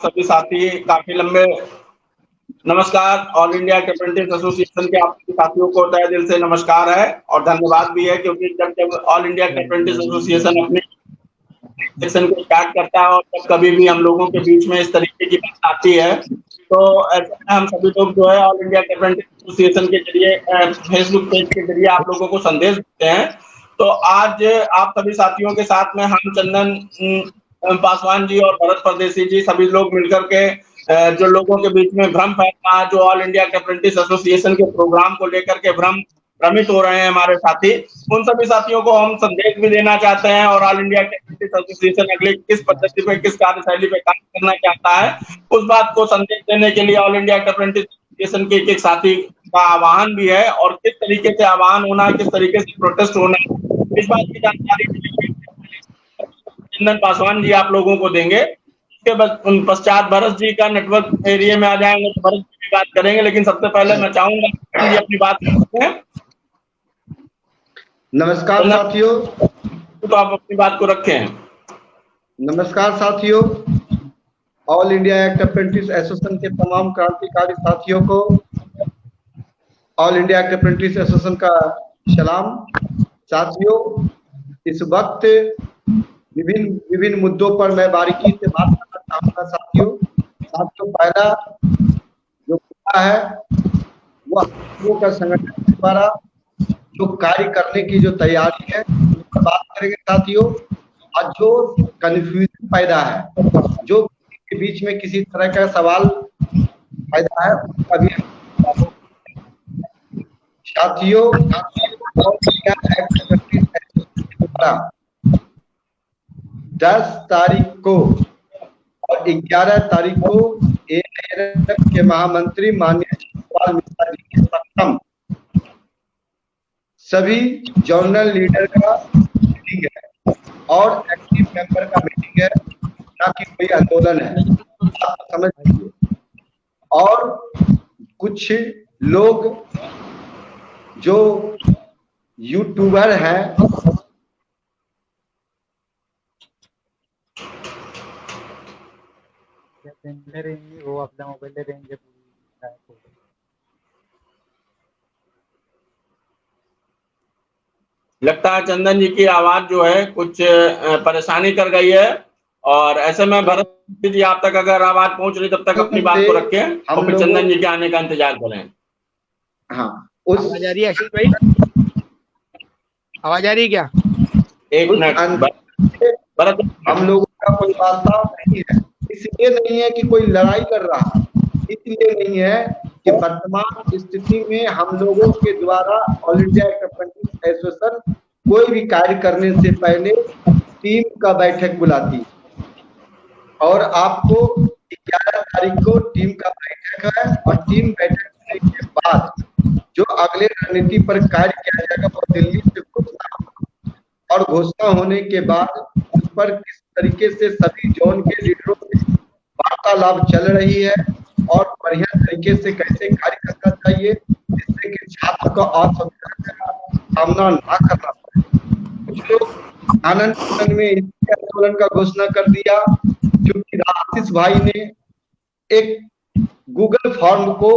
सभी साथी काफी लंबे नमस्कार। ऑल इंडिया अप्रेंटिस एसोसिएशन के आप साथियों को तहे दिल से नमस्कार है और धन्यवाद भी है, क्योंकि जब ऑल इंडिया अप्रेंटिस एसोसिएशन अपने सेशन को स्टार्ट करता है और जब कभी भी हम लोगों के बीच में इस तरीके की बात आती है तो ऐसे में हम सभी लोग जो है ऑल इंडिया अप्रेंटिस एसोसिएशन के जरिए फेसबुक पेज के जरिए आप लोगों को संदेश देते हैं। तो आज आप सभी साथियों के साथ में हम चंदन पासवान जी और भरत परदेसी जी सभी लोग मिलकर के जो लोगों के बीच में भ्रम फैला, जो ऑल इंडिया अप्रेंटिस एसोसिएशन के प्रोग्राम को लेकर के भ्रमित हो रहे हैं हमारे साथी, उन सभी साथियों को हम संदेश भी देना चाहते हैं और ऑल इंडिया अप्रेंटिस एसोसिएशन अगले किस पद्धति पे, किस कार्यशैली पे काम करना चाहता है, उस बात को संदेश देने के लिए ऑल इंडिया अप्रेंटिस एसोसिएशन के एक साथी का आह्वान भी है और किस तरीके से आह्वान होना है, किस तरीके से प्रोटेस्ट होना है, इस बात की जानकारी चंदन पासवान जी आप लोगों को देंगे। उसके पश्चात भरत जी का नेटवर्क एरिया में आ जाएंगे तो भरत जी की बात करेंगे, लेकिन सबसे पहले मैं चाहूंगा जी अपनी बात करते हैं। नमस्कार साथियों, तो आप अपनी बात को रखें। नमस्कार साथियों, all India act apprentice association के तमाम क्रांतिकारी साथियों को all India act apprentice association का सलाम। साथियों, इस वक्त विभिन्न मुद्दों पर मैं बारीकी से बात करना चाहूंगा। साथियों, पहला जो मुद्दा है वह साथियों का संगठन द्वारा जो कार्य करने की जो तैयारी है उस पर बात करेंगे साथियों। और जो कंफ्यूजन पैदा है, जो के बीच में किसी तरह का सवाल पैदा है, उसका भी साथियों 10 तारीख को और 11 तारीख को AIRF के महामंत्री माननीय शिवपाल मिश्रा जी के सक्षम सभी जर्नल लीडर का मीटिंग है और एक्टिव मेंबर का मीटिंग है, ना कि कोई आंदोलन है, आप समझ लीजिए। और कुछ लोग जो यूट्यूबर हैं वो अपना मोबाइल रेंज लगता है चंदन जी की आवाज जो है कुछ परेशानी कर गई है और ऐसे में भरत जी आप तक अगर आवाज पहुंच रही तब तक अपनी बात को रखें और फिर चंदन जी के आने का इंतजार करें। हाँ, आवाज आ रही है आशीष भाई? आवाज आ रही है क्या? एक मिनट भरत, हम लोगों का कोई वास्ता नहीं है, इसलिए नहीं है कि कोई लड़ाई कर रहा, इसलिए नहीं है कि वर्तमान स्थिति में हम लोगों के द्वारा ऑल इंडिया अप्रेंटिस एसोसिएशन कोई भी कार्य करने से पहले टीम का बैठक बुलाती और आपको 11 तारीख को टीम का बैठक है और टीम बैठक होने के बाद जो अगले रणनीति पर कार्य किया जाएगा वो दिल्ली से घोषणा और घोषणा होने के बाद उस पर किस तरीके से सभी जोन के लीडरों से वार्तालाप चल रही है और बढ़िया तरीके से कैसे कार्य करना चाहिए जिससे कि छात्र को असुविधा का सामना ना करना पड़े। कुछ लोग आनंद में इस आंदोलन का घोषणा कर दिया क्योंकि आशीष भाई ने एक गूगल फॉर्म को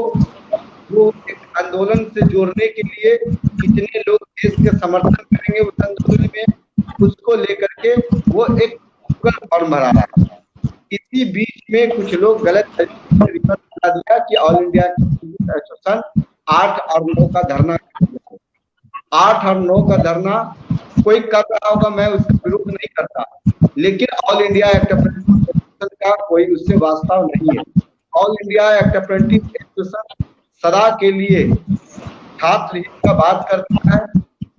जो एक आंदोलन से जोड़ने के लिए कितने लोग देश के समर्थन करेंगे उस आंदोलन में, उसको लेकर के वो एक गूगल फॉर्म भरा रहा है। इसी बीच में कुछ लोग गलत तरीके से रिपोर्ट बना दिया कि ऑल इंडिया एसोसिएशन 8 और 9 का धरना 8 और 9 का धरना कोई कर रहा होगा, मैं उसका विरोध नहीं करता, लेकिन all India act apprentice association का कोई उससे वास्ता नहीं है। All India act apprentice association सदा के लिए छात्र हित का बात करता है,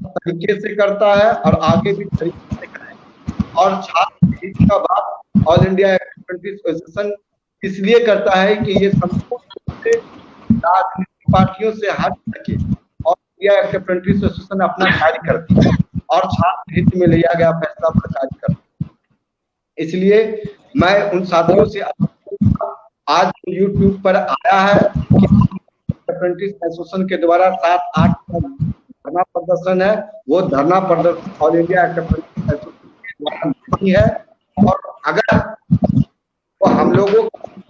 तरीके से करता है और आगे भी तरीके से करेगा। और छात्र हित का बात all India act apprentice association इसलिए करता है कि ये संपूर्ण रूप से राजनीतिक पार्टियों से हट सके और इंडिया एक्ट अप्रेंटिस एसोसिएशन अपना कार्य करती है और छात्र हित में लिया गया फैसला पर कार्य करती है। इसलिए मैं उन साथियों से आज यूट्यूब पर आया है कि अप्रेंटिस एसोसिएशन के द्वारा 7-8 धरना प्रदर्शन है, वो धरना प्रदर्शन all India act apprentice association के द्वारा नहीं है और अगर तो हम लोगों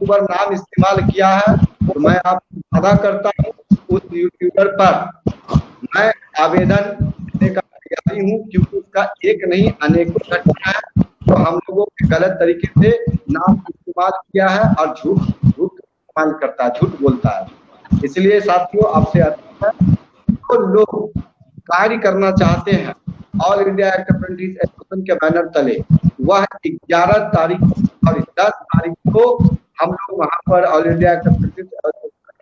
यूट्यूबर नाम इस्तेमाल किया है, तो मैं आपको वादा करता हूँ उस यूट्यूबर पर मैं आवेदन देने का तैयारी हूँ, क्योंकि उसका एक नहीं अनेकों घटना है तो हम लोगों के गलत तरीके से नाम इस्तेमाल किया है और झूठ इस्तेमाल करता है, झूठ बोलता है। इसलिए साथियों आपसे अर्ज है, जो लोग कार्य करना चाहते हैं all India actor apprentice association के बैनर तले, वह 11 तारीख और 10 तारीख को हम लोग वहां पर all India actor apprentice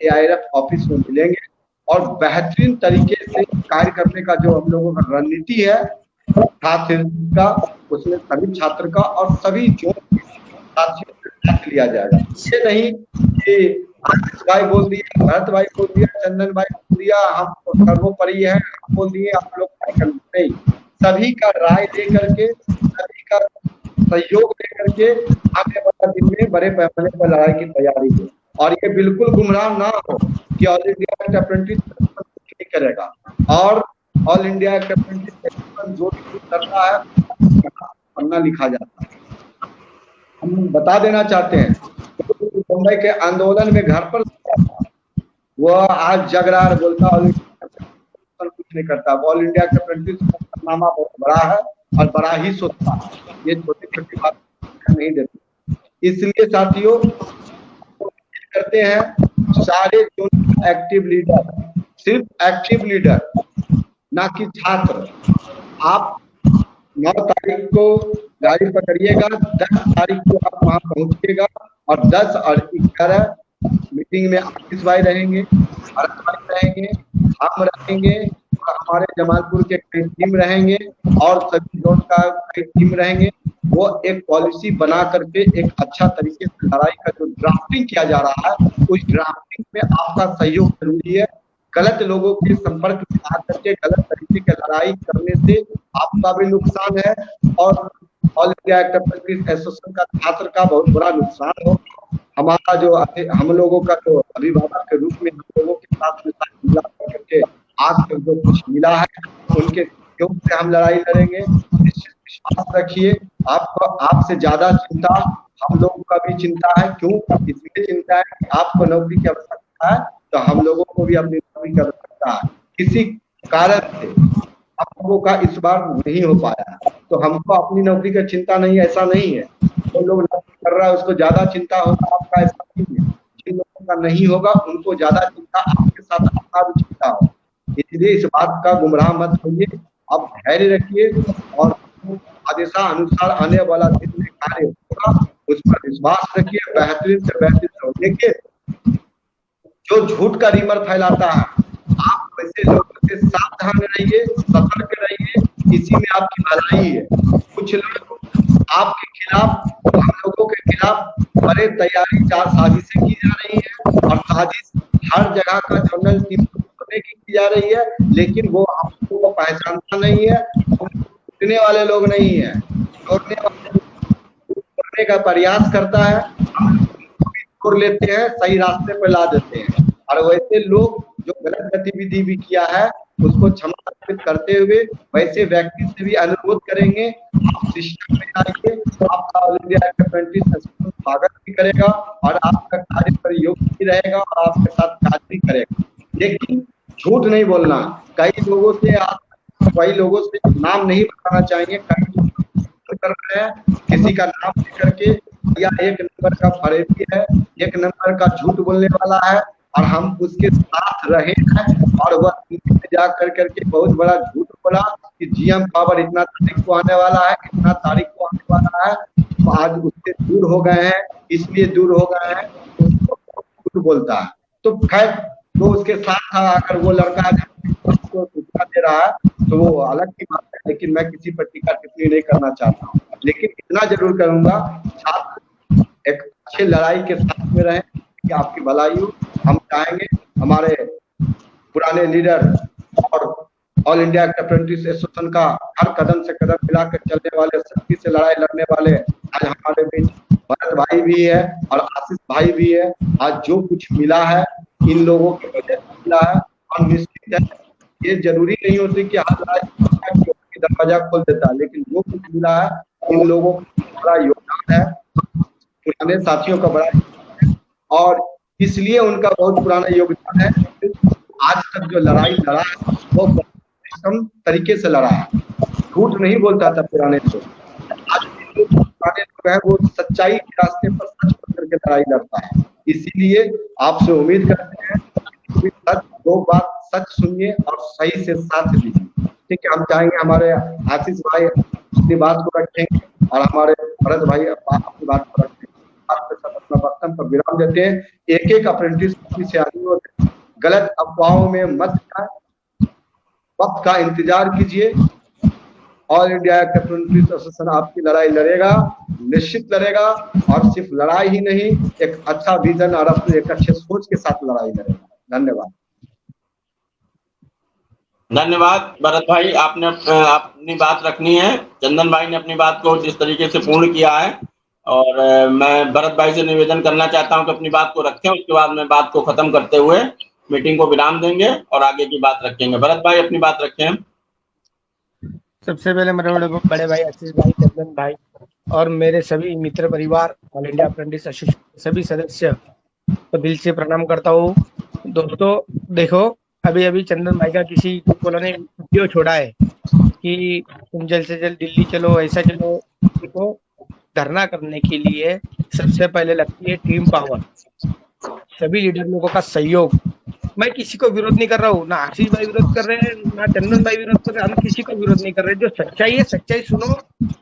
AIRF office में मिलेंगे और बेहतरीन तरीके से कार्य करने का जो हम लोगों का रणनीति है छात्र का, उसमें सभी छात्र का और सभी जो साथियों से साथ लिया जाएगा। ये नहीं कि आशीष भाई बोल दिया, भरत भाई बोल दिया, चंदन भाई बोल दिया, हम सर्वोपरि है बोल दिए, आप लोग नहीं, सभी का राय लेकर के, सभी का सहयोग लेकर के आने वाला दिन में बड़े पैमाने पर लड़ाई की तैयारी हो। और ये बिल्कुल गुमराह ना हो कि ऑल इंडिया एक्टर अप्रेंटिस नहीं करेगा, और all India actor apprentice association जो भी करता है पन्ना लिखा जाता है। हम बता देना चाहते हैं, मुंबई के आंदोलन में घर पर वह आज जग रहा है, बोलता ऑल इंडिया कुछ नहीं करता। ऑल इंडिया के अप्रेंटिस का नामा बहुत बड़ा है और बड़ा ही सोचता है, ये छोटी छोटी बात नहीं देते। इसलिए साथियों करते हैं सारे जो एक्टिव लीडर, सिर्फ एक्टिव लीडर ना कि छात्र, आप 9 तारीख को गाड़ी पकड़िएगा, 10 तारीख को आप वहां पहुंचिएगा और 10 और 11 मीटिंग में आशीष भाई रहेंगे, भरत भाई रहेंगे, हम रहेंगे और हमारे जमालपुर के कई टीम रहेंगे और सभी जोन का कई टीम रहेंगे। वो एक पॉलिसी बना करके एक अच्छा तरीके से लड़ाई का जो ड्राफ्टिंग किया जा रहा है, उस ड्राफ्टिंग में आपका सहयोग जरूरी है। गलत लोगों के संपर्क में आकर के गलत तरीके की लड़ाई करने से आपका भी नुकसान है और all India actor apprentice association का छात्र का बहुत बड़ा नुकसान हो। हमारा जो हम लोगों का जो अभिभावक के रूप में हम लोगों के साथ मिला करके आज तक जो कुछ मिला है, उनके सहयोग से हम लड़ाई लड़ेंगे। विश्वास रखिए, आपको आपसे ज्यादा चिंता हम लोगों का भी चिंता है। क्यों? इसलिए चिंता है कि आपको नौकरी की आवश्यकता है, तो हम लोगों को भी अपनी नौकरी की आवश्यकता है। किसी कारण से आप लोगों का इस बार नहीं हो पाया, तो हमको अपनी नौकरी का चिंता नहीं, ऐसा नहीं है। जो लोग नौकरी कर रहा है उसको ज्यादा चिंता होगा, आपका ऐसा नहीं है। जिन लोगों का नहीं होगा उनको ज्यादा चिंता, आपके साथ आपका भी चिंता हो। इसलिए इस बात का गुमराह मत होइए, आप धैर्य रखिए और आदेशानुसार आने वाला दिन में कार्य होगा, उस पर विश्वास रखिए। बेहतरीन से बेहतरीन होने के जो झूठ का रीमर फैलाता है, आप वैसे लोगों से सावधान रहिए, सतर्क रहिए, इसी में आपकी भलाई है। कुछ लोग आपके खिलाफ, हम लोगों के खिलाफ बड़े तैयारी साजिशें की जा रही है और साजिश हर जगह का जनरल टीम करने की जा रही है, लेकिन वो हम लोगों को पहचानता नहीं है, उठने वाले लोग नहीं है, छोड़ने वाले करने का प्रयास करता है, हम छोड़ लेते हैं, सही रास्ते पर ला देते हैं। और वैसे लोग जो गलत गतिविधि भी किया है उसको क्षमा करते हुए वैसे व्यक्ति से भी अनुरोध करेंगे, आप सिस्टम में आइए, आपका all India actor apprentice association स्वागत भी करेगा और आपका कार्य प्रयोग भी रहेगा और आपके साथ कार्य भी करेगा। लेकिन झूठ नहीं बोलना। कई लोगों से नाम नहीं बताना चाहिए, कई कर रहे हैं किसी का नाम लेकर के, या एक नंबर का फरेबी है, एक नंबर का झूठ बोलने वाला है और हम उसके साथ रहे हैं और वह जा करके बहुत बड़ा झूठ बोला कि जीएम पावर इतना तारीख को आने वाला है, इतना तारीख को आने वाला है, तो आज उससे दूर हो गए हैं, इसलिए दूर हो गए हैं, झूठ बोलता है। तो खैर तो उसके साथ अगर वो लड़का उसको सूचना दे रहा है तो वो अलग की बात है, लेकिन मैं किसी पर टीका टिप्पणी नहीं करना चाहता हूँ। लेकिन इतना जरूर करूंगा, छात्र एक अच्छे लड़ाई के साथ में रहें कि आपकी भलाई हो। हम चाहेंगे हमारे पुराने लीडर और ऑल इंडिया अप्रेंटिस एसोसिएशन का हर कदम से कदम मिलाकर चलने वाले, सख्ती से लड़ाई लड़ने वाले आज हमारे बीच भरत भाई भी है और आशीष भाई भी है। आज जो कुछ मिला है इन लोगों की वजह से मिला है और निश्चित है ये जरूरी नहीं होती कि हर लड़ाई दरवाजा खोल देता है, लेकिन जो कुछ मिला है इन लोगों का बड़ा योगदान है, पुराने साथियों का बड़ा और इसलिए उनका बहुत पुराना योगदान है। आज तक जो लड़ाई लड़ा है वो कम तरीके से लड़ा है, झूठ नहीं बोलता था पुराने लोग। आज के जो पुराने लोग हैं वो सच्चाई के रास्ते पर सच पकड़ के लड़ाई लड़ता है। इसीलिए आपसे उम्मीद करते हैं कि सच, दो बात सच सुनिए और सही से साथ दीजिए। ठीक है, हम चाहेंगे हमारे आशीष भाई अपनी बात को रखेंगे और हमारे भरत भाई अपनी बात को रखेंगे। अपना वक्तव्य पर विराम देते हैं। एक एक अप्रेंटिस से आदमी होते हैं, गलत अफवाहों में मत जाए, वक्त का इंतजार कीजिए। ऑल इंडिया अप्रेंटिस एसोसिएशन आपकी लड़ाई लड़ेगा, निश्चित लड़ेगा, और सिर्फ लड़ाई ही नहीं, एक अच्छा विजन और अपने एक अच्छे सोच के साथ लड़ाई लड़ेगा। धन्यवाद। धन्यवाद भरत भाई, आपने अपनी बात रखनी है। चंदन भाई ने अपनी बात को जिस तरीके से पूर्ण किया है, और मैं भरत भाई से निवेदन करना चाहता हूं कि अपनी बात को रखें, उसके बाद में बात को खत्म करते हुए मीटिंग को विराम देंगे और आगे की बात रखेंगे। भरत भाई अपनी बात रखें। सबसे पहले मेरे बड़े भाई आशीष भाई, चंदन भाई और मेरे सभी मित्र परिवार, ऑल इंडिया अप्रेंटिस एसोसिएशन सभी सदस्य तो दिल से प्रणाम करता हूँ। दोस्तों देखो, अभी अभी चंदन भाई का किसी कोला ने वीडियो छोड़ा है कि तुम जल्द से जल्द दिल्ली चलो, ऐसा चलो। देखो, धरना करने के लिए सबसे पहले लगती है टीम पावर, सभी लीडर लोगों का सहयोग। मैं किसी को विरोध नहीं कर रहा हूँ, ना आशीष भाई विरोध कर रहे हैं, ना चंदन भाई विरोध कर रहे हैं, हम किसी को विरोध नहीं कर रहे। जो सच्चाई है सच्चाई सुनो।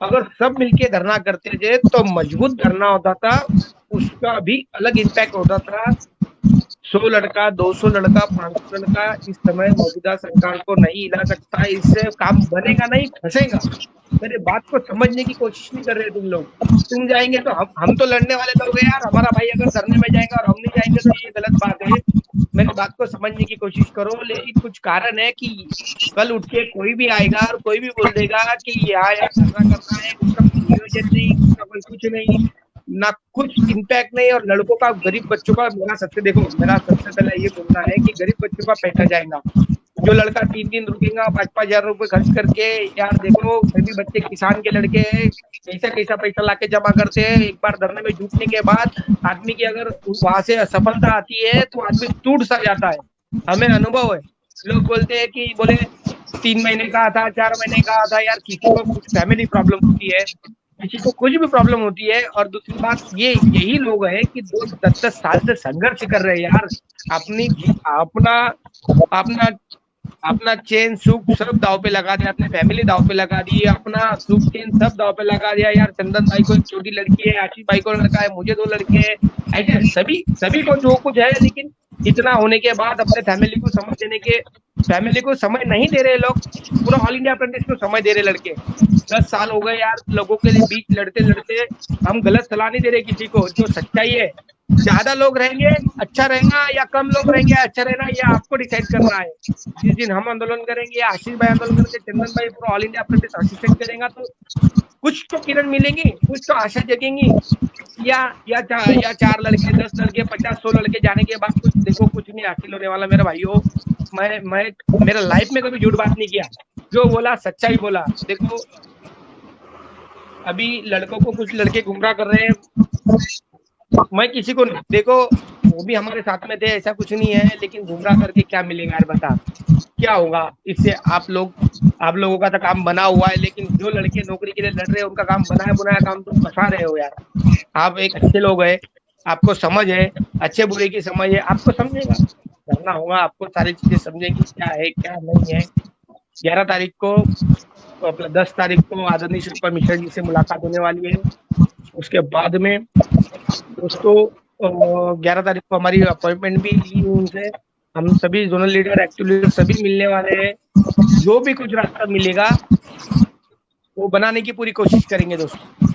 अगर सब मिलके धरना करते थे तो मजबूत धरना होता था, उसका भी अलग इम्पैक्ट होता था। 100 लड़का, 200 लड़का, 500 लड़का इस समय मौजूदा सरकार को नहीं हिला सकता। इससे काम बनेगा नहीं, फंसेगा। मेरे बात को समझने की कोशिश नहीं कर रहे तुम लोग। तुम जाएंगे तो हम तो लड़ने वाले लोग हैं यार। हमारा भाई अगर धरने में जाएगा और हम नहीं जाएंगे तो ये गलत बात है। मेरी बात को समझने की कोशिश करो। लेकिन कुछ कारण है कि कल उठ के कोई भी आएगा और कोई भी बोल देगा कि यहाँ धरना करना है, उसका कोई नियोजन नहीं, उसका कोई कुछ नहीं, ना कुछ इम्पैक्ट नहीं। और लड़कों का, गरीब बच्चों का, मेरा सबसे पहले ये बोलना है कि गरीब बच्चों का पैसा जाएगा। जो लड़का 3 दिन रुकेगा 5-5 हजार रुपए खर्च करके, यार देखो सभी बच्चे किसान के लड़के हैं, कैसा पैसा लाके जमा करते हैं। एक बार धरने में जुटने के बाद आदमी की अगर वहां से असफलता आती है तो आदमी टूट सा जाता है। हमें अनुभव है। लोग बोलते हैं कि बोले 3 महीने का था, 4 महीने का था। यार किसी को कुछ फैमिली प्रॉब्लम होती है, किसी को कुछ भी प्रॉब्लम होती है। और दूसरी बात यही लोग हैं कि 10-10 साल से संघर्ष कर रहे हैं यार। अपना चैन सुख सब दाव पे लगा दिया, अपनी फैमिली दाव पे लगा दी, अपना सुख चैन सब दाव पे लगा दिया यार। चंदन भाई को एक छोटी लड़की है, आशीष भाई को लड़का है, मुझे 2 लड़के हैं। ऐसे सभी को जो कुछ है, लेकिन इतना होने के बाद अपने फैमिली को समय नहीं दे रहे लोग। पूरा ऑल इंडिया अप्रेंटिस को समय दे रहे लड़के। 10 साल हो गए यार लोगों के लिए बीच लड़ते। हम गलत सलाह नहीं दे रहे किसी को। जो सच्चाई है, ज्यादा लोग रहेंगे अच्छा रहेगा या कम लोग रहेंगे अच्छा रहना, या आपको डिसाइड करना है। जिस दिन हम आंदोलन करेंगे या आशीष भाई आंदोलन करेंगे, चंदन भाई पूरा ऑल इंडिया अप्रेंटिस एसोसिएशन करेगा, तो कुछ तो किरण मिलेंगी, कुछ तो आशा जगेंगी। या 4 लड़के, 10 लड़के, 50-100 लड़के जाने के बाद कुछ देखो, कुछ नहीं हासिल होने वाला मेरे भाइयों। मैं मेरा लाइफ में कभी झूठ बात नहीं किया, जो बोला सच्चाई बोला। देखो अभी लड़कों को कुछ लड़के गुमराह कर रहे हैं, मैं किसी को नहीं, देखो वो भी हमारे साथ में थे, ऐसा कुछ नहीं है। लेकिन गुमराह करके क्या मिलेगा यार, बता क्या होगा इससे? आप लोगों का तो काम बना हुआ है, लेकिन जो लड़के नौकरी के लिए लड़ रहे हैं उनका काम बनाया काम तुम फंसा रहे हो यार। आप एक अच्छे लोग हैं, आपको समझ है, अच्छे बुरे की समझ है, आपको समझेगा करना होगा, आपको सारी चीजें समझेंगी क्या है क्या नहीं है। 11 तारीख को 10 तारीख को आदरणीय शिल्पा मिश्रा जी से मुलाकात होने वाली है। उसके बाद में दोस्तों 11 तारीख को हमारी अपॉइंटमेंट भी ली उनसे। हम सभी जोनल लीडर, एक्टिव लीडर सभी मिलने वाले हैं। जो भी कुछ रास्ता मिलेगा वो बनाने की पूरी कोशिश करेंगे दोस्तों,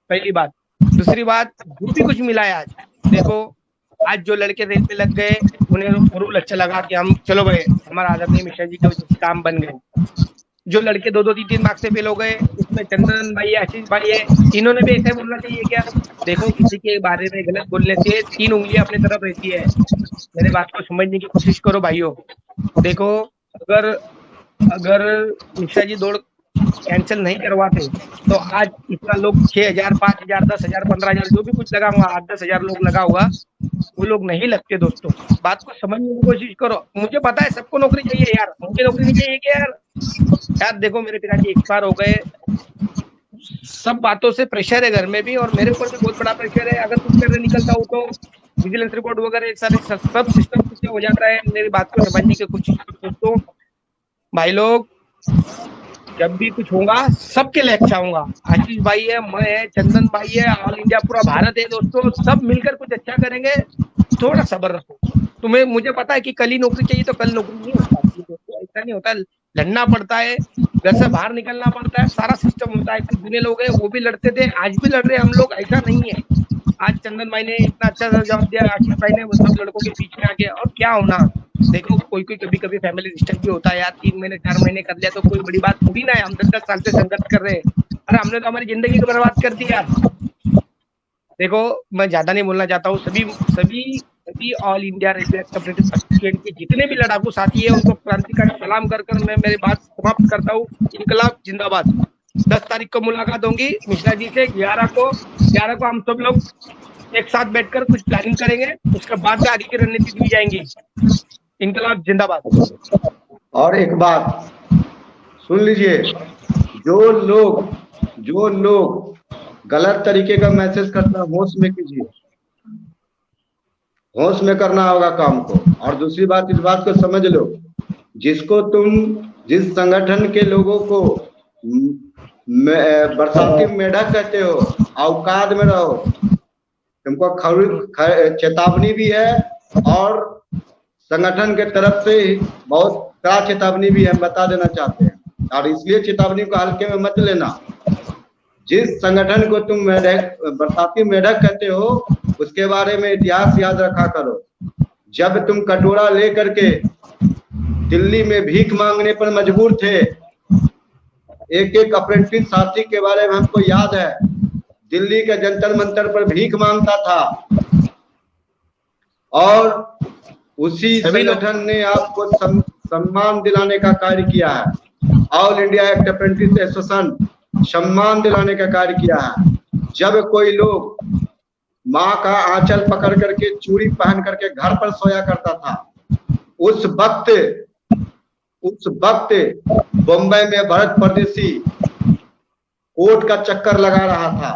पहली बात। दूसरी बात, जो भी कुछ मिला है आज, देखो आज जो लड़के रेल पे लग गए उन्हें जरूर अच्छा लगा कि हम चलो भाई हमारा आदरणीय मिश्रा जी के काम बन गए। जो लड़के 2-2, 3-3 मार्क्स से फेल हो गए, उसमें चंदन भाई है, आशीष भाई है, इन्होंने भी ऐसे बोलना चाहिए क्या? देखो किसी के बारे में गलत बोलने से 3 उंगलियां अपनी तरफ रहती है। मेरे बात को समझने की कोशिश करो भाइयों। देखो अगर मिश्रा जी कैंसिल नहीं करवाते तो आज इतना लोग 6,000, 5,000, 10,000, 15,000 जो भी कुछ लगा हुआ 8-10,000 लोग लगा हुआ, वो लोग नहीं लगते। दोस्तों बात को समझने की कोशिश करो। मुझे पता है सबको नौकरी चाहिए यार, मुझे नौकरी नहीं चाहिए क्या यार? यार देखो मेरे पिताजी एक्सपायर हो गए, सब बातों से प्रेशर है घर में भी और मेरे ऊपर भी बहुत बड़ा प्रेशर है। अगर कुछ करने निकलता हूँ तो विजिलेंस रिपोर्ट वगैरह सारे सब सिस्टम पीछे हो जाता है। मेरी बात को समझने की कोशिश करो दोस्तों। भाई लोग जब भी कुछ होगा सबके लिए अच्छा होगा। आशीष भाई है, मैं है, चंदन भाई है, ऑल इंडिया पूरा भारत है दोस्तों, सब मिलकर कुछ अच्छा करेंगे। थोड़ा सब्र रखो। तुम्हें मुझे पता है कि कल ही नौकरी चाहिए तो कल नौकरी नहीं हो पाती दोस्तों, ऐसा नहीं होता। लड़ना पड़ता है, घर से बाहर निकलना पड़ता है, सारा सिस्टम होता है। कुछ दुनिया लोग हैं वो भी लड़ते थे, आज भी लड़ रहे हैं हम लोग, ऐसा नहीं है। आज चंदन भाई ने इतना अच्छा सा जवाब दिया, आशीष भाई ने, वो सब लड़कों के बीच में आके। और क्या होना, देखो कोई कोई कभी कभी फैमिली डिस्टर्ब भी होता है यार। 3 महीने 4 महीने कर लिया तो कोई बड़ी बात थोड़ी ना है। हम 10-10 साल से संघर्ष कर रहे हैं। अरे हमने तो हमारी जिंदगी को बर्बाद कर दी यार। देखो मैं ज्यादा नहीं बोलना चाहता हूँ। सभी सभी सभी all India railway cooperative association के जितने भी लड़ाकू साथी है उनको क्रांतिकारी सलाम कर मैं मेरी बात समाप्त करता हूँ। इनकलाब जिंदाबाद। 10 तारीख को मुलाकात होगी मिश्रा जी से। 11 को हम सब लोग एक साथ बैठकर कुछ प्लानिंग करेंगे, उसके बाद आगे की रणनीति दी जाएंगी। इनकलाब जिंदाबाद। और एक बात सुन लीजिए, जो लोग गलत तरीके का मैसेज करता है होश में कीजिए, होश में करना होगा काम को। और दूसरी बात, इस बात को समझ लो, जिस संगठन के लोगों को बरसाती मेढक कहते हो, औकात में रहो। तुमको चेतावनी भी है और संगठन के तरफ से बहुत कड़ा चेतावनी भी हम बता देना चाहते हैं। और इसलिए चेतावनी को हल्के में मत लेना। जिस संगठन को तुम बरसाती मेढक कहते हो उसके बारे में इतिहास याद रखा करो। जब तुम कटोरा लेकर के दिल्ली में भीख मांगने पर मजबूर थे, एक एक अप्रेंटिस साथी के बारे में हमको याद है, दिल्ली के जंतर मंतर पर भीख मांगता था और उसी संगठन ने आपको सम्मान दिलाने का कार्य किया है। All India act apprentice association सम्मान दिलाने का कार्य किया है। जब कोई लोग माँ का आंचल पकड़ करके चूड़ी पहन करके घर पर सोया करता था, उस वक्त बम्बई में भरत परदेसी कोर्ट का चक्कर लगा रहा था,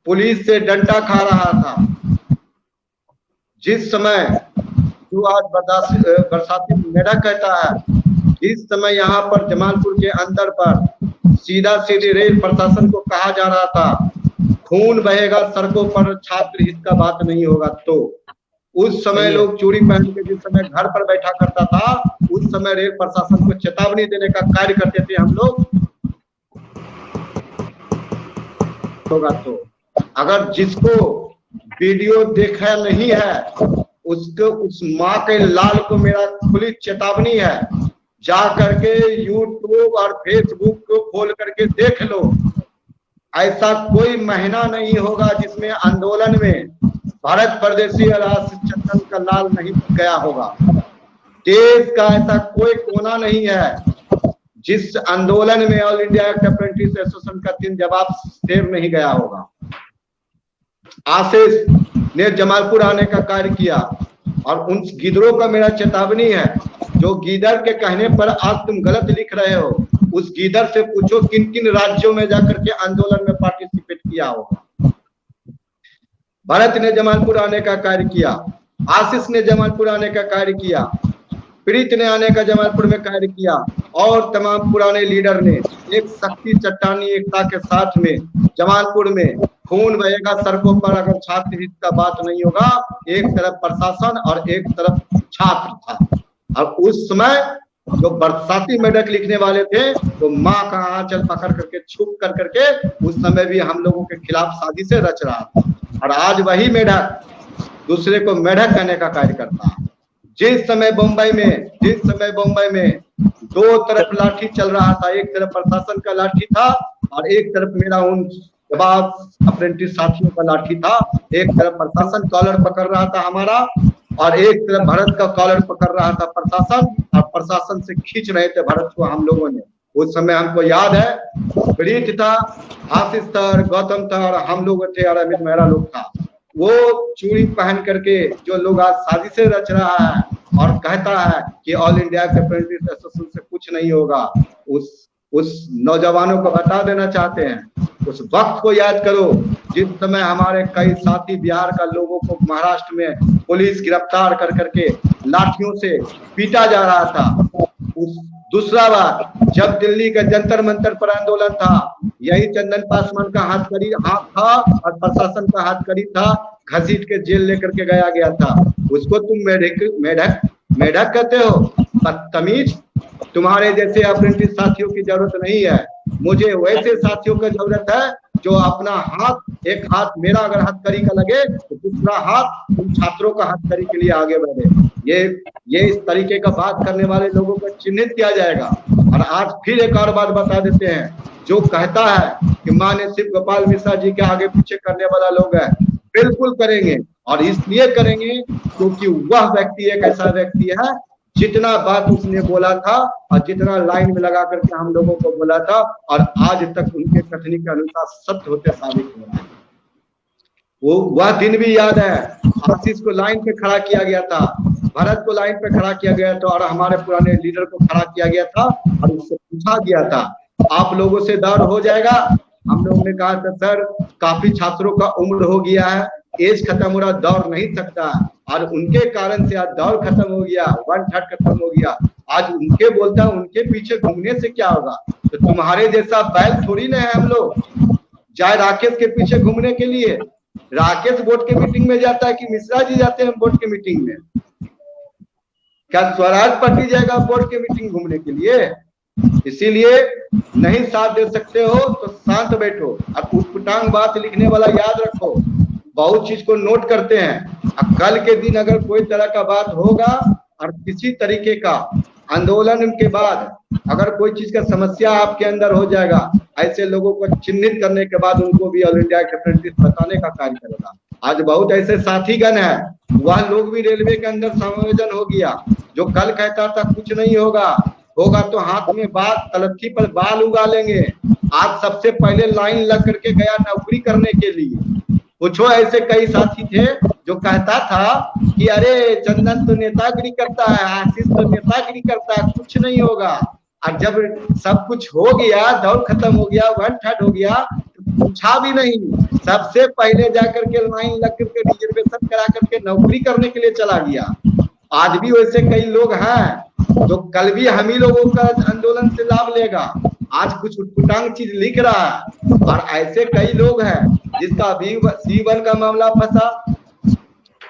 पुलिस से डंडा खा रहा था। जिस समय जो आज बरसाती मेढक कहता है, इस समय यहाँ पर जमालपुर के अंदर पर सीधा सीधे रेल प्रशासन को कहा जा रहा था खून बहेगा सड़कों पर, छात्र हित का बात नहीं होगा। तो उस समय लोग चूड़ी पहन के जिस समय घर पर बैठा करता था, उस समय रेल प्रशासन को चेतावनी देने का कार्य करते थे हम लोग। होगा तो अगर जिसको वीडियो देखा नहीं है उसको, उस माँ के लाल को मेरा खुली चेतावनी है, जा करके यूट्यूब और फेसबुक को खोल करके देख लो। ऐसा कोई महीना नहीं होगा जिसमें आंदोलन में भारत परदेसी और आशीष चंदन का लाल नहीं गया होगा। देश का ऐसा कोई कोना नहीं है जिस आंदोलन में all India act apprentice association का 3 जवाब शेर नहीं गया होगा। आशीष ने जमालपुर आने का कार्य किया और उन गीदड़ों का मेरा चेतावनी है, जो गीदड़ के कहने पर आज तुम गलत लिख रहे हो, उस गीदड़ से पूछो किन किन राज्यों में जाकर के आंदोलन में पार्टिसिपेट किया होगा। भरत ने जमालपुर आने का कार्य किया, आशीष ने जमालपुर आने का कार्य किया, प्रीत ने आने का जमालपुर में कार्य किया और तमाम पुराने लीडर ने एक शक्ति चट्टानी एकता के साथ में जमालपुर में खून बहेगा सड़कों पर अगर छात्र हित का बात नहीं होगा। एक तरफ प्रशासन और एक तरफ छात्र था। और उस समय जो बरसाती मेढक लिखने वाले थे वो माँ का आंचल पकड़ करके छुप कर करके उस समय भी हम लोगों के खिलाफ साजिशें रच रहा था। और आज वही मेढक दूसरे को मेढक कहने का कार्य करता है। जिस समय बम्बई में 2 तरफ लाठी चल रहा था, एक तरफ प्रशासन का लाठी था और एक तरफ मेरा उन जवाब अप्रेंटिस साथियों का लाठी था। एक तरफ प्रशासन कॉलर पकड़ रहा था हमारा और एक तरफ भारत का कॉलर पकड़ रहा था प्रशासन, और प्रशासन से खींच रहे थे भारत को हम लोगों ने। उस समय हमको याद है, प्रीत था, आशीष था, गौतम था, और हम लोग थे, और अमित मेहरा लोग था। वो चूड़ी पहन करके जो लोग आज साजिशें रच रहा है और कहता है कि ऑल इंडिया अप्रेंटिस एसोसिएशन से कुछ नहीं होगा, उस नौजवानों को बता देना चाहते हैं, उस वक्त को याद करो जिस समय हमारे कई साथी बिहार का लोगों को महाराष्ट्र में पुलिस गिरफ्तार कर करके लाठियों से पीटा जा रहा था। दूसरा बात, जब दिल्ली के जंतर मंतर पर आंदोलन था, यही चंदन पासवान का हाथ था और प्रशासन का हाथ कड़ी था, घसीट के जेल लेकर के गया था। उसको तुम मेढक कहते हो, बदतमीज। तुम्हारे जैसे अप्रेंटिस साथियों की जरूरत नहीं है, मुझे वैसे साथियों की जरूरत है जो अपना हाथ, एक हाथ मेरा अगर हथकड़ी का लगे तो दूसरा हाथ उन छात्रों का हथकड़ी के लिए आगे बढ़े। ये इस तरीके का बात करने वाले लोगों को चिन्हित किया जाएगा। और आज फिर एक और बात बता देते हैं, जो कहता है कि माननीय शिव गोपाल मिश्रा जी के आगे पीछे करने वाला लोग है, बिल्कुल करेंगे, और इसलिए करेंगे क्योंकि वह व्यक्ति एक ऐसा व्यक्ति है, जितना बात उसने बोला था और जितना लाइन में लगा करके हम लोगों को बोला था, और आज तक उनके कथनी के अनुसार सत्य होते साबित हो रहा है। वह दिन भी याद है, आशीष को लाइन पे खड़ा किया गया था, भरत को लाइन पे खड़ा किया गया था, और हमारे पुराने लीडर को खड़ा किया गया था, और उससे पूछा गया था आप लोगों से दौड़ हो जाएगा। हम लोगों ने कहा था सर काफी छात्रों का उम्र हो गया है, एज खत्म हो रहा, दौड़ नहीं सकता, और उनके कारण से आज दौड़ खत्म हो गया, 1/3 खत्म हो गया। आज उनके बोलता उनके पीछे घूमने से क्या होगा, तो तुम्हारे जैसा बैल थोड़ी ना है हम लोग जाए राकेश के पीछे घूमने के लिए। राकेश बोर्ड के मीटिंग में जाता है कि मिश्रा जी जाते हैं बोर्ड के मीटिंग में? क्या स्वराज पार्टी जाएगा बोर्ड के मीटिंग घूमने के लिए? इसीलिए नहीं साथ दे सकते हो तो शांत बैठो, और उटपटांग बात लिखने वाला याद रखो, बहुत चीज को नोट करते हैं। अब कल के दिन अगर कोई तरह का बात होगा और किसी तरीके का आंदोलन के बाद अगर कोई चीज का समस्या आपके अंदर हो जाएगा, ऐसे लोगों को चिन्हित करने के बाद उनको भी ऑल इंडिया अप्रेंटिस बताने का कार्य करेगा। आज बहुत ऐसे साथीगण है, वह लोग भी रेलवे के अंदर समायोजन हो गया, जो कल कहता था कुछ नहीं होगा तो हाथ में तलत्थी पर बाल उगा लेंगे, आज सबसे पहले लाइन लग करके गया नौकरी करने के लिए। पूछो, ऐसे कई साथी थे जो कहता था कि अरे चंदन तो नेतागिरी करता है, आशीष तो नेतागिरी करता है, कुछ नहीं होगा। और जब सब कुछ हो गया, दौड़ खत्म हो गया, 1/3 हो गया, तो पूछा भी नहीं, सबसे पहले जाकर के लाइन लग करके रिजर्वेशन करा करके नौकरी करने के लिए चला गया। आज भी वैसे कई लोग हैं जो कल भी हम ही लोगों का आंदोलन से लाभ लेगा, आज कुछ उटपटांग चीज लिख रहा है। और ऐसे कई लोग हैं जिसका C1 का मामला फंसा,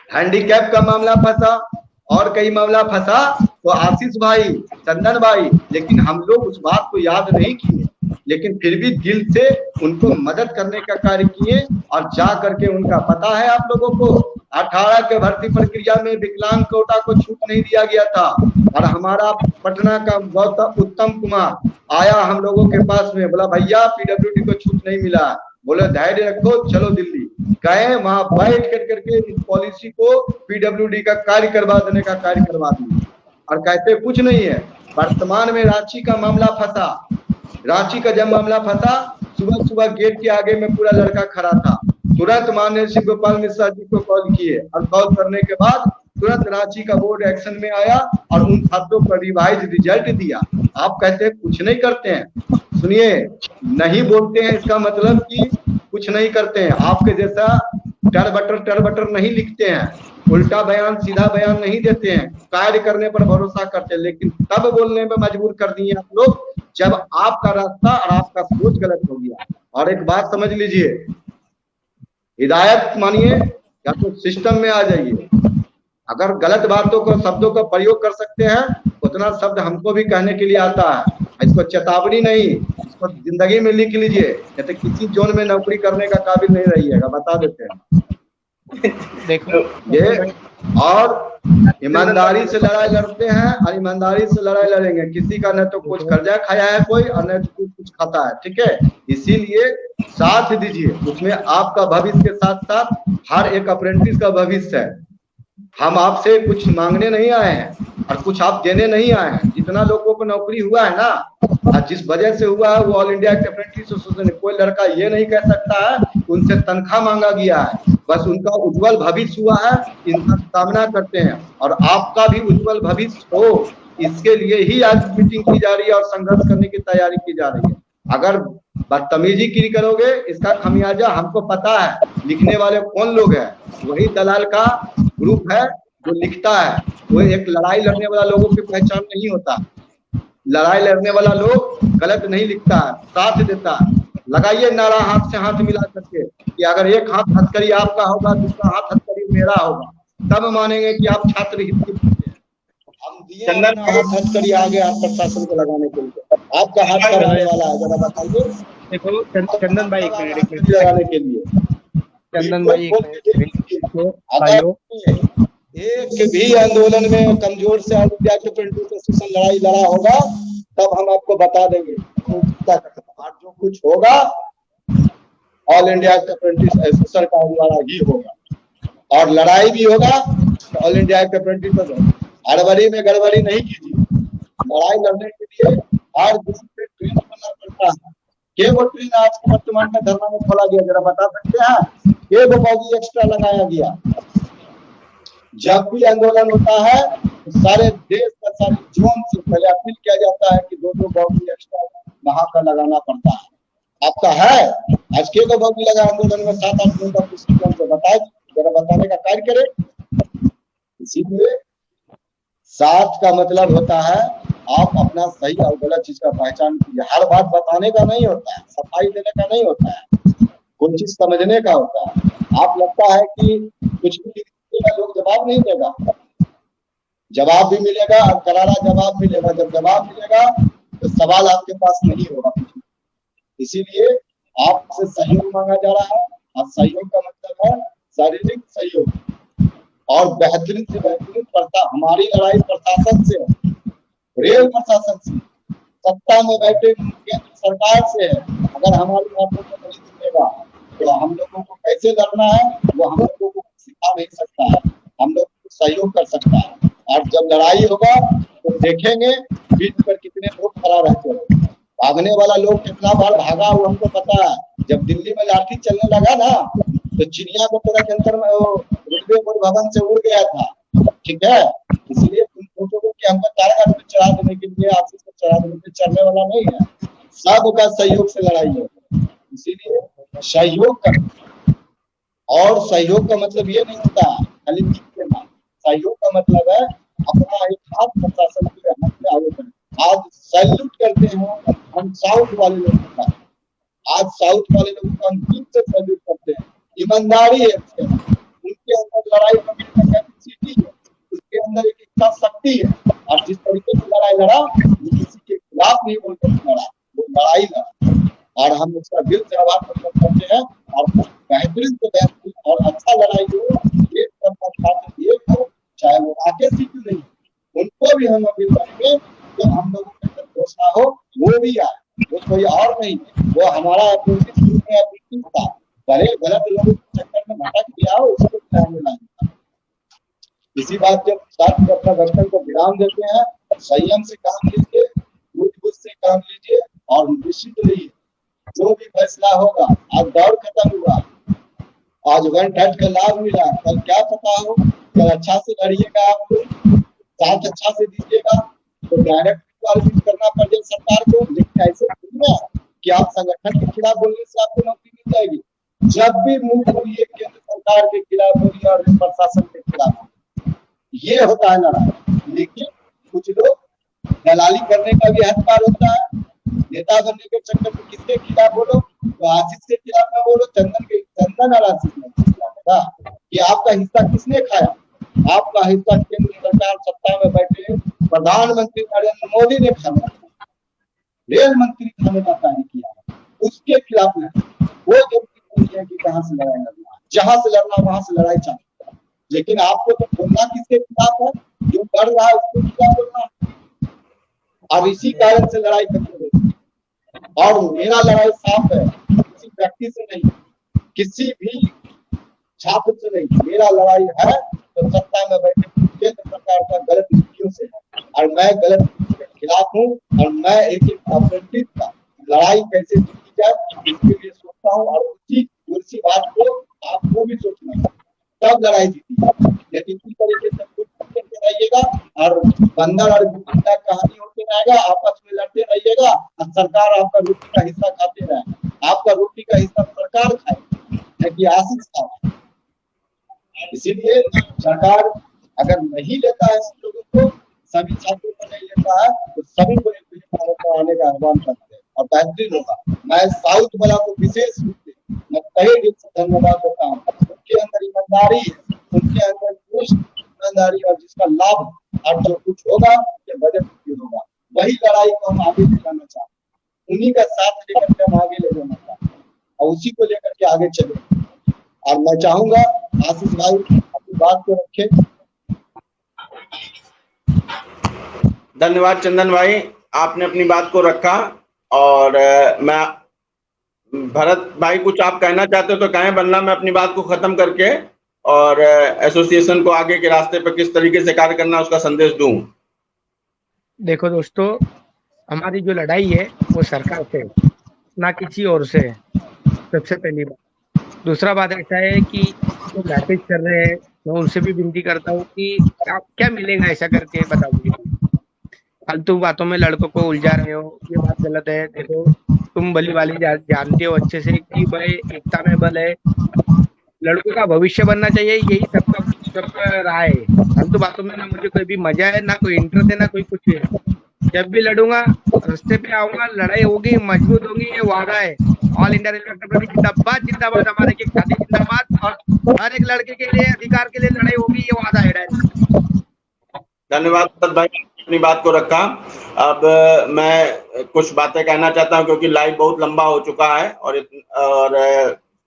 हैंडीकैप का मामला फंसा, और कई मामला फंसा, तो आशीष भाई, चंदन भाई, लेकिन हम लोग उस बात को याद नहीं किए, लेकिन फिर भी दिल से उनको मदद करने का कार्य किए। और जा करके उनका पता है आप लोगों को, 18 के भर्ती प्रक्रिया में विकलांग कोटा को छूट नहीं दिया गया था, और हमारा पटना का उत्तम कुमार आया हम लोगों के पास में, बोला भैया PWD को छूट नहीं मिला, बोले धैर्य रखो चलो दिल्ली गए, वहां बैठ करके इस पॉलिसी को PWD का कार्य करवा देने का कार्य करवा दिया। और कहते कुछ नहीं है। वर्तमान में रांची का मामला फंसा, रांची का जब मामला फंसा, सुबह सुबह गेट के आगे में पूरा लड़का खड़ा था, तुरंत माननीय शिव गोपाल मिश्रा जी को कॉल किए, और कॉल करने के बाद तुरंत रांची का बोर्ड एक्शन में आया और उन छात्रों पर रिवाइज रिजल्ट दिया। आप कहते हैं कुछ नहीं करते हैं, सुनिए, नहीं बोलते हैं इसका मतलब कि कुछ नहीं करते हैं। आपके जैसा टर-बटर नहीं लिखते हैं, उल्टा बयान सीधा बयान नहीं देते हैं, कार्य करने पर भरोसा करते हैं, लेकिन तब बोलने में मजबूर कर दिए आप लोग जब आपका रास्ता और आपका सोच गलत हो गया। और एक बात समझ लीजिए, हिदायत मानिए या तो सिस्टम में आ जाइए। अगर गलत बातों को, शब्दों का प्रयोग कर सकते हैं, उतना शब्द हमको भी कहने के लिए आता है। इसको चेतावनी नहीं, इसको जिंदगी में लिख लीजिए, कहते किसी जोन में नौकरी करने का काबिल नहीं रहिएगा, बता देते हैं। देखो ये, और ईमानदारी से लड़ाई लड़ते हैं और ईमानदारी से लड़ाई लड़ेंगे। किसी का न तो कुछ कर्जा खाया है कोई, और न तो कुछ खाता है, ठीक है। इसीलिए साथ दीजिए, उसमें आपका भविष्य के साथ साथ हर एक अप्रेंटिस का भविष्य है। हम आपसे कुछ मांगने नहीं आए हैं और कुछ आप देने नहीं आए हैं। जितना लोगों को नौकरी हुआ है ना, और जिस वजह से हुआ है, वो ऑल इंडिया अप्रेंटिस एसोसिएशन, कोई लड़का ये नहीं कह सकता है कि उनसे तनख्वाह मांगा गया है। बस उनका उज्जवल भविष्य हुआ है, इनका कामना करते हैं, और आपका भी उज्जवल भविष्य हो, इसके लिए ही आज मीटिंग की जा रही है और संघर्ष करने की तैयारी की जा रही है। अगर बदतमीजी की करोगे, इसका खमियाजा हमको पता है। लिखने वाले कौन लोग हैं? वही दलाल का ग्रुप है जो लिखता है। वो एक लड़ाई लड़ने वाला लोगों की पहचान नहीं होता। लड़ाई लड़ने वाला लोग गलत नहीं लिखता है, साथ देता है। लगाइए नारा हाथ से हाथ मिला करके कि अगर एक हाथ हथकड़ी आपका होगा, दूसरा हाथ हथकड़ी मेरा होगा, तब मानेंगे कि आप छात्र हित के पीछे हैं। हम दिए अपना हाथ हथकड़ी आगे आप प्रशासन को लगाने के लिए। आपका हाथ कब आने वाला है जरा बताइए। देखो चंदन भाई, एक मिनट लगाने के लिए चंदन भाई, अगर एक भी आंदोलन में कमजोर से ऑल इंडिया अप्रेंटिस एसोसिएशन लड़ाई लड़ा होगा, तब हम आपको बता देंगे। और जो कुछ होगा ऑल इंडिया अप्रेंटिस एसोसिएशन का द्वारा ही होगा, और लड़ाई भी होगा तो ऑल इंडिया अप्रेंटिस। हड़बड़ी में गड़बड़ी नहीं कीजिए। लड़ाई लड़ने के लिए हर दिन पे ट्रेन बनना पड़ता है। के वो ट्रेन आज के वर्तमान में धरना में खोला गया, जरा बता सकते हैं? के वो बोगी एक्स्ट्रा लगाया गया? जब भी आंदोलन होता है तो सारे देश का, सारे जोन से पहले अपील किया जाता है कि दो बोगी एक्स्ट्रा वहां का लगाना पड़ता है। आपका है आज के बोगी लगा आंदोलन में 7-8 दिन का पुस्तक से बताए, जरा बताने का कार्य करे। इसीलिए साथ का मतलब होता है आप अपना सही और गलत चीज का पहचान कीजिए। हर बात बताने का नहीं होता है, सफाई देने का नहीं होता है, कोई चीज समझने का होता है। आप लगता है कि कुछ भी लोग जवाब नहीं देगा, जवाब भी मिलेगा और करारा जवाब मिलेगा। जब जवाब मिलेगा तो सवाल आपके पास नहीं होगा। इसीलिए आपसे सहयोग मांगा जा रहा है, और सहयोग का मतलब है शारीरिक सहयोग और बेहतरीन से बेहतरीन। हमारी लड़ाई प्रशासन से है, रेल प्रशासन से, सत्ता में बैठे केंद्र सरकार से है। अगर हमारी बातों को नहीं सुनेगा तो हम लोगों को कैसे लड़ना है वो हम लोगों को सिखा नहीं सकता है, हम लोग को सहयोग कर सकता है। और जब लड़ाई होगा तो देखेंगे बीच पर कितने लोग खड़ा रहते हैं। भागने वाला लोग कितना बार भागा वो हमको पता है। जब दिल्ली में लाठी चलने लगा ना तो चिड़ियाघर के अंदर में वो रेलवे बोर्ड भवन से उड़ गया था, ठीक है। इसलिए तुम सोचोगे कि हमको टारगेट पे चढ़ा देने के लिए, आशीष पे चढ़ा देने के चढ़ने वाला नहीं है। सबका सहयोग से लड़ाई है, इसीलिए सहयोग कर। और सहयोग का मतलब ये नहीं होता खाली जीत लेना। सहयोग का मतलब है अपना एक हाथ प्रशासन के हाथ में आगे बढ़े। आज सैल्यूट करते हैं हम साउथ वाले लोगों का, आज साउथ वाले लोगों को हम दिल से सैल्यूट करते हैं। ईमानदारी है उनके अंदर, लड़ाई करने का कैपेसिटी है, उसके अंदर एक इच्छा शक्ति है। और जिस तरीके से लड़ाई लड़ा वो किसी के खिलाफ नहीं बोलकर लड़ा, वो लड़ाई लड़ा। और हम उसका दिल से आभार प्रकट करते हैं। और बेहतरीन से बेहतरीन और अच्छा लड़ाई हो, एक तरफा छात्र एक हो, चाहे वो राकेश जी क्यों नहीं, उनको भी हम अपील करेंगे तो हम लोगों के अंदर घोषणा हो वो भी आए। वो कोई और नहीं, वो हमारा अप्रेंटिस था। भले गलत लोगों के चक्कर में भटक गया हो, उसको ध्यान में। इसी बात के साथ अपना दर्शन को विराम देते हैं। संयम से काम लीजिए, बुद्ध से काम लीजिए और निश्चित रहिए जो भी फैसला होगा। आज दौर खत्म हुआ, आज 1/3 का लाभ मिला, कल क्या पता हो। कल अच्छा से लड़िएगा, आप लोग साथ अच्छा से दीजिएगा तो डायरेक्ट करना पड़ जाए सरकार को। लेकिन ऐसे नहीं है कि आप संगठन के खिलाफ बोलने से आपको नौकरी मिल जाएगी। जब भी मुंह बोलिए केंद्र सरकार के खिलाफ बोलिए और प्रशासन के खिलाफ, ये होता है लड़ाई। लेकिन कुछ लोग दलाली करने का भी हथियार होता है। नेता बनने के चक्कर में किसके खिलाफ बोलो, तो आशीष के खिलाफ में बोलो, चंदन और आशीष के खिलाफ कि आपका हिस्सा किसने खाया। आपका हिस्सा केंद्र सरकार सत्ता में बैठे प्रधानमंत्री नरेंद्र मोदी ने खाया, रेल मंत्री खाने का कार्य किया, उसके खिलाफ नहीं। वो जब कि कहां से लड़ाई लड़ना, जहां से लड़ना वहां से लड़ाई चालू। लेकिन आपको तो बोलना किसके खिलाफ है, जो लड़ रहा है उसके खिलाफ बोलना है। अब इसी कारण से लड़ाई करते हैं। और मेरा लड़ाई साफ है, किसी व्यक्ति से नहीं, किसी भी छात्र से नहीं। मेरा लड़ाई है तो सत्ता में मैं गलत के खिलाफ हूँ और मैं एक अप्रेंटिस का लड़ाई कैसे जीती जाए इसके लिए सोचता हूँ, और उसी बात को आपको भी सोचना है, तब लड़ाई जीती जाए। लेकिन इस तरीके से कुछ करते रहिएगा और बंदर और गुंडा कहानी होते रहेगा, आपस में लड़ते रहिएगा और सरकार आपका रोटी का हिस्सा खाते रहेगा। आपका रोटी का हिस्सा सरकार खाए है कि आशीष खाए। इसीलिए सरकार अगर नहीं लेता है सब लोगों को, सभी छात्रों को नहीं लेता है, तो सभी को एक भारत में आने का आह्वान करते हैं और बेहतरीन होगा। मैं साउथ वाला को विशेष रूप से मैं तहे दिल से धन्यवाद देता हूँ। उनके अंदर ईमानदारी है, उनके अंदर ईमानदारी और जिसका लाभ और जो कुछ होगा उसके बजट में होगा, वही लड़ाई को हम आगे ले जाना चाहते हैं, उन्हीं का साथ लेकर के हम आगे ले जाना चाहते हैं और उसी को लेकर के आगे चले। और मैं चाहूंगा आशीष भाई अपनी बात को रखे। धन्यवाद चंदन भाई, आपने अपनी बात को रखा। और मैं भरत भाई कुछ आप कहना चाहते हो तो कहें, वरना मैं अपनी बात को खत्म करके और एसोसिएशन को आगे के रास्ते पर किस तरीके से कार्य करना उसका संदेश दूं। देखो दोस्तों, हमारी जो लड़ाई है वो सरकार से ना किसी और से है, सबसे पहली बात। दूसरा बात ऐसा है कि जो मैसेज कर रहे हैं मैं उनसे भी विनती करता हूँ कि आप क्या मिलेगा ऐसा करके बताओगे, फालतू बातों में लड़कों को उलझा रहे हो, ये बात गलत है। देखो तुम भली वाली जानते हो अच्छे से कि भाई एकता में बल है, लड़कों का भविष्य बनना चाहिए, यही सबका राय है। फालतू बातों में ना मुझे कोई भी मजा है, ना कोई इंटरेस्ट है, ना कोई कुछ है। जब भी लड़ूंगा रास्ते पे आऊंगा, लड़ाई होगी, मजबूत होगी, ये वादा है। ऑल इंडिया रेलवे ट्रैफिक जिंदाबाद जिंदाबाद, हमारे की खादी जिंदाबाद, और हर एक लड़के के लिए अधिकार के लिए लड़ाई होगी, ये वादा है। धन्यवाद भाई, अपनी बात को रखा। अब मैं कुछ बातें कहना चाहता हूं क्योंकि लाइव बहुत लंबा हो चुका है और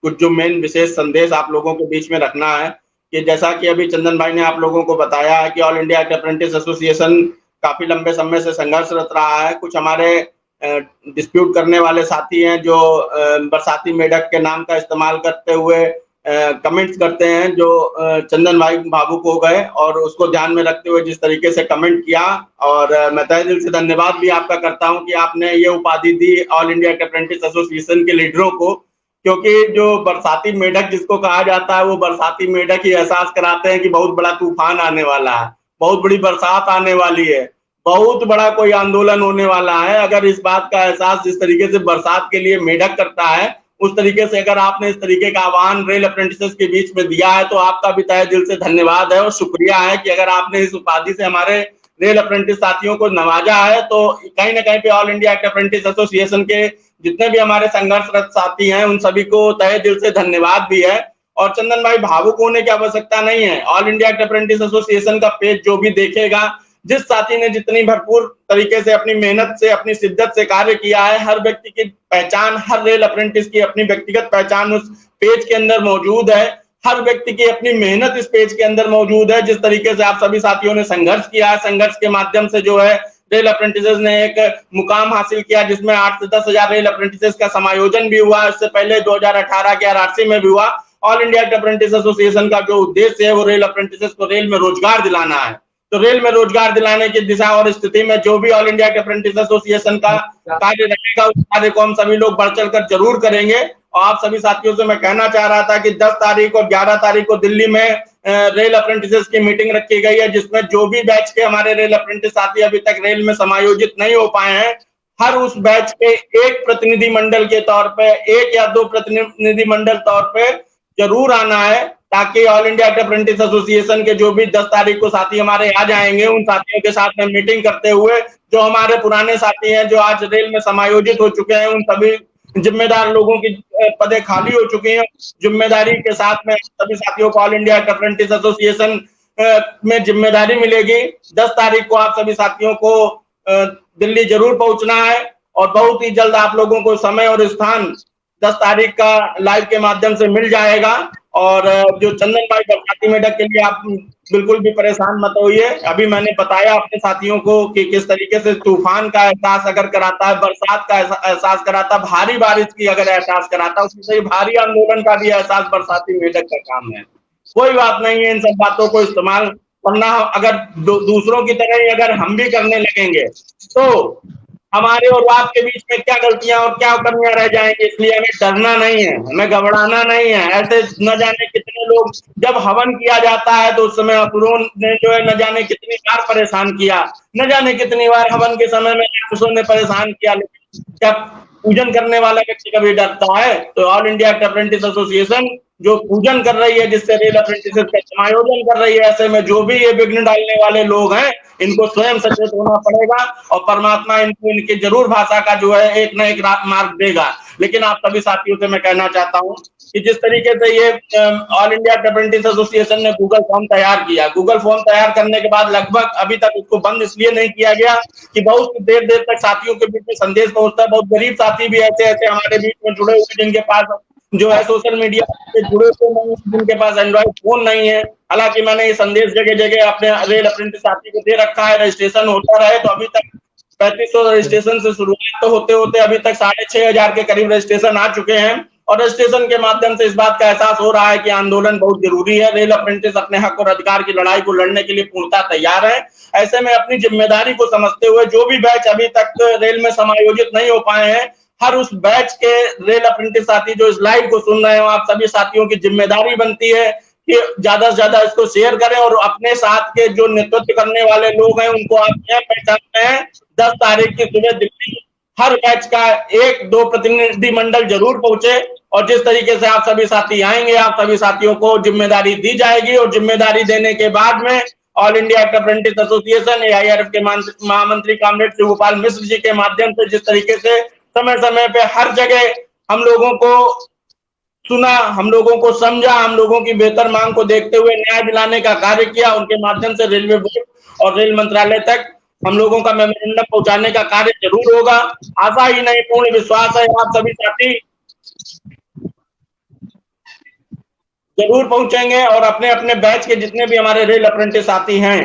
कुछ जो मेन विशेष संदेश आप लोगों के बीच में रखना है कि जैसा कि अभी चंदन भाई ने आप लोगों को बताया है कि ऑल इंडिया अप्रेंटिस एसोसिएशन काफी लंबे समय से संघर्षरत रहा है। कुछ हमारे डिस्प्यूट करने वाले साथी हैं जो बरसाती मेढक के नाम का इस्तेमाल करते हुए कमेंट्स करते हैं, जो चंदन भाई भावुक हो गए और उसको ध्यान में रखते हुए जिस तरीके से कमेंट किया, और मैं तहे दिल से धन्यवाद भी आपका करता हूं कि आपने ये उपाधि the all India apprentice association के लीडरों को, क्योंकि जो बरसाती मेढक जिसको कहा जाता है वो बरसाती मेढक ही एहसास कराते हैं कि बहुत बड़ा तूफान आने वाला है, बहुत बड़ी बरसात आने वाली है, बहुत बड़ा कोई आंदोलन होने वाला है। अगर इस बात का एहसास जिस तरीके से बरसात के लिए मेढक करता है, उस तरीके से अगर आपने इस तरीके का आह्वान रेल अप्रेंटिसेस के बीच में दिया है तो आपका भी तहे दिल से धन्यवाद है और शुक्रिया है कि अगर आपने इस उपाधि से हमारे रेल अप्रेंटिस साथियों को नवाजा है। तो कहीं ना कहीं पे ऑल इंडिया अप्रेंटिस एसोसिएशन के जितने भी हमारे संघर्षरत साथी हैं उन सभी को तहे दिल से धन्यवाद भी है। और चंदन भाई, भावुक होने की आवश्यकता नहीं है। ऑल इंडिया अप्रेंटिस एसोसिएशन का पेज जो भी देखेगा, जिस साथी ने जितनी भरपूर तरीके से अपनी मेहनत से अपनी शिद्दत से कार्य किया है, हर व्यक्ति की पहचान, हर रेल अप्रेंटिस की अपनी व्यक्तिगत पहचान उस पेज के अंदर मौजूद है। हर व्यक्ति की अपनी मेहनत इस पेज के अंदर मौजूद है। जिस तरीके से आप सभी साथियों ने संघर्ष किया है, संघर्ष के माध्यम से जो है रेल अप्रेंटिसेस ने एक मुकाम हासिल किया जिसमें 8 से 10 हजार रेल अप्रेंटिसेस का समायोजन भी हुआ। इससे पहले 2018 के RRC में भी हुआ। ऑल इंडिया अप्रेंटिस एसोसिएशन का जो उद्देश्य है वो रेल अप्रेंटिसेस को रेल में रोजगार दिलाना है। तो रेल में रोजगार दिलाने की दिशा और स्थिति में जो भी ऑल इंडिया अप्रेंटिस एसोसिएशन का कार्य रहेगा उस कार्य को हम सभी लोग बढ़ चढ़कर जरूर करेंगे। और आप सभी साथियों से मैं कहना चाह रहा था कि 10 तारीख और 11 तारीख को दिल्ली में रेल अप्रेंटिसेस की मीटिंग रखी गई है, जिसमें जो भी बैच के हमारे रेल अप्रेंटिस साथी अभी तक रेल में समायोजित नहीं हो पाए हैं, हर उस बैच के एक प्रतिनिधि मंडल के तौर पे, 1 या 2 प्रतिनिधि मंडल तौर पे जरूर आना है, ताकि ऑल इंडिया अप्रेंटिस एसोसिएशन के जो भी 10 तारीख को साथी हमारे आ जाएंगे, उन साथियों के साथ में मीटिंग करते हुए जो हमारे पुराने साथी हैं जो आज रेल में समायोजित हो चुके हैं, उन सभी जिम्मेदार लोगों की पदे खाली हो चुकी हैं, जिम्मेदारी के साथ में सभी साथियों को ऑल इंडिया अप्रेंटिस एसोसिएशन में जिम्मेदारी मिलेगी। 10 तारीख को आप सभी साथियों को दिल्ली जरूर पहुंचना है और बहुत ही जल्द आप लोगों को समय और स्थान 10 तारीख का लाइव के माध्यम से मिल जाएगा। और जो चंदन भाई बरसाती मेढक के लिए आप बिल्कुल भी परेशान मत होइए। अभी मैंने बताया अपने साथियों को कि किस तरीके से तूफान का एहसास अगर कराता है, बरसात का एहसास कराता, भारी बारिश की अगर एहसास कराता, उससे भारी आंदोलन का भी एहसास बरसाती मेढक का काम है। कोई बात नहीं है, इन सब बातों को इस्तेमाल वरना अगर दूसरों की तरह ही अगर हम भी करने लगेंगे तो हमारे और आपके बीच में क्या गलतियां और क्या कमियां रह जाएंगी। इसलिए हमें डरना नहीं है, हमें घबराना नहीं है। ऐसे न जाने कितने लोग, जब हवन किया जाता है तो उस समय असुरों ने जो है न जाने कितनी बार परेशान किया, न जाने कितनी बार हवन के समय में राक्षसों ने परेशान किया, लेकिन जब पूजन करने वाला व्यक्ति कभी डरता है? तो ऑल इंडिया अप्रेंटिस एसोसिएशन जो पूजन कर रही है, जिससे रेल अप्रेंटिस का समायोजन कर रही है, ऐसे में जो भी ये विघ्न डालने वाले लोग हैं इनको स्वयं सचेत होना पड़ेगा और परमात्मा इनको इनके जरूर भाषा का जो है एक न एक मार्ग देगा। लेकिन आप सभी साथियों से मैं कहना चाहता हूं कि जिस तरीके से ये ऑल इंडिया अप्रेंटिस एसोसिएशन ने गूगल फॉर्म तैयार किया, गूगल फॉर्म तैयार करने के बाद लगभग अभी तक उसको बंद इसलिए नहीं किया गया कि बहुत देर देर तक साथियों के बीच में संदेश पहुंचता है। बहुत गरीब साथी भी ऐसे ऐसे हमारे बीच में जुड़े हुए जिनके पास जो है सोशल मीडिया से जुड़े हुए नहीं, जिनके पास एंड्रॉइड फोन नहीं है। हालांकि मैंने ये संदेश जगह जगह अपने रेल अप्रेंटिस साथी को दे रखा है, रजिस्ट्रेशन होता रहे। तो अभी तक 3500 रजिस्ट्रेशन से शुरुआत तो होते होते अभी तक 6500 के करीब रजिस्ट्रेशन आ चुके हैं और रजिस्ट्रेशन के माध्यम से इस बात का एहसास हो रहा है कि आंदोलन बहुत जरूरी है। रेल अप्रेंटिस अपने हक और अधिकार की लड़ाई को लड़ने के लिए पूर्णतः तैयार है। ऐसे में अपनी जिम्मेदारी को समझते हुए जो भी बैच अभी तक रेल में समायोजित नहीं हो पाए हैं, हर उस बैच के रेल अप्रेंटिस साथी जो इस लाइव को सुन रहे हो, आप सभी साथियों की जिम्मेदारी बनती है कि ज्यादा से ज्यादा इसको शेयर करें और अपने साथ के जो नेतृत्व करने वाले लोग हैं उनको आप क्या पहचानते हैं। 10 तारीख की सुबह दिल्ली हर बैच का 1-2 प्रतिनिधि मंडल जरूर पहुंचे और जिस तरीके से आप सभी साथी आएंगे, आप सभी साथियों को जिम्मेदारी दी जाएगी और जिम्मेदारी देने के बाद में all India apprentice association AIRF के महामंत्री कॉमरेड शिवगोपाल मिश्र जी के माध्यम से जिस तरीके से समय समय पे हर जगह हम लोगों को सुना, हम लोगों को समझा, हम लोगों की बेहतर मांग को देखते हुए न्याय दिलाने का कार्य किया, उनके माध्यम से रेलवे बोर्ड और रेल मंत्रालय तक हम लोगों का मेमोरेंडम पहुंचाने का कार्य जरूर होगा। आशा ही नहीं पूर्ण विश्वास है आप सभी साथी जरूर पहुंचेंगे और अपने अपने बैच के जितने भी हमारे रेल अप्रेंटिस साथी हैं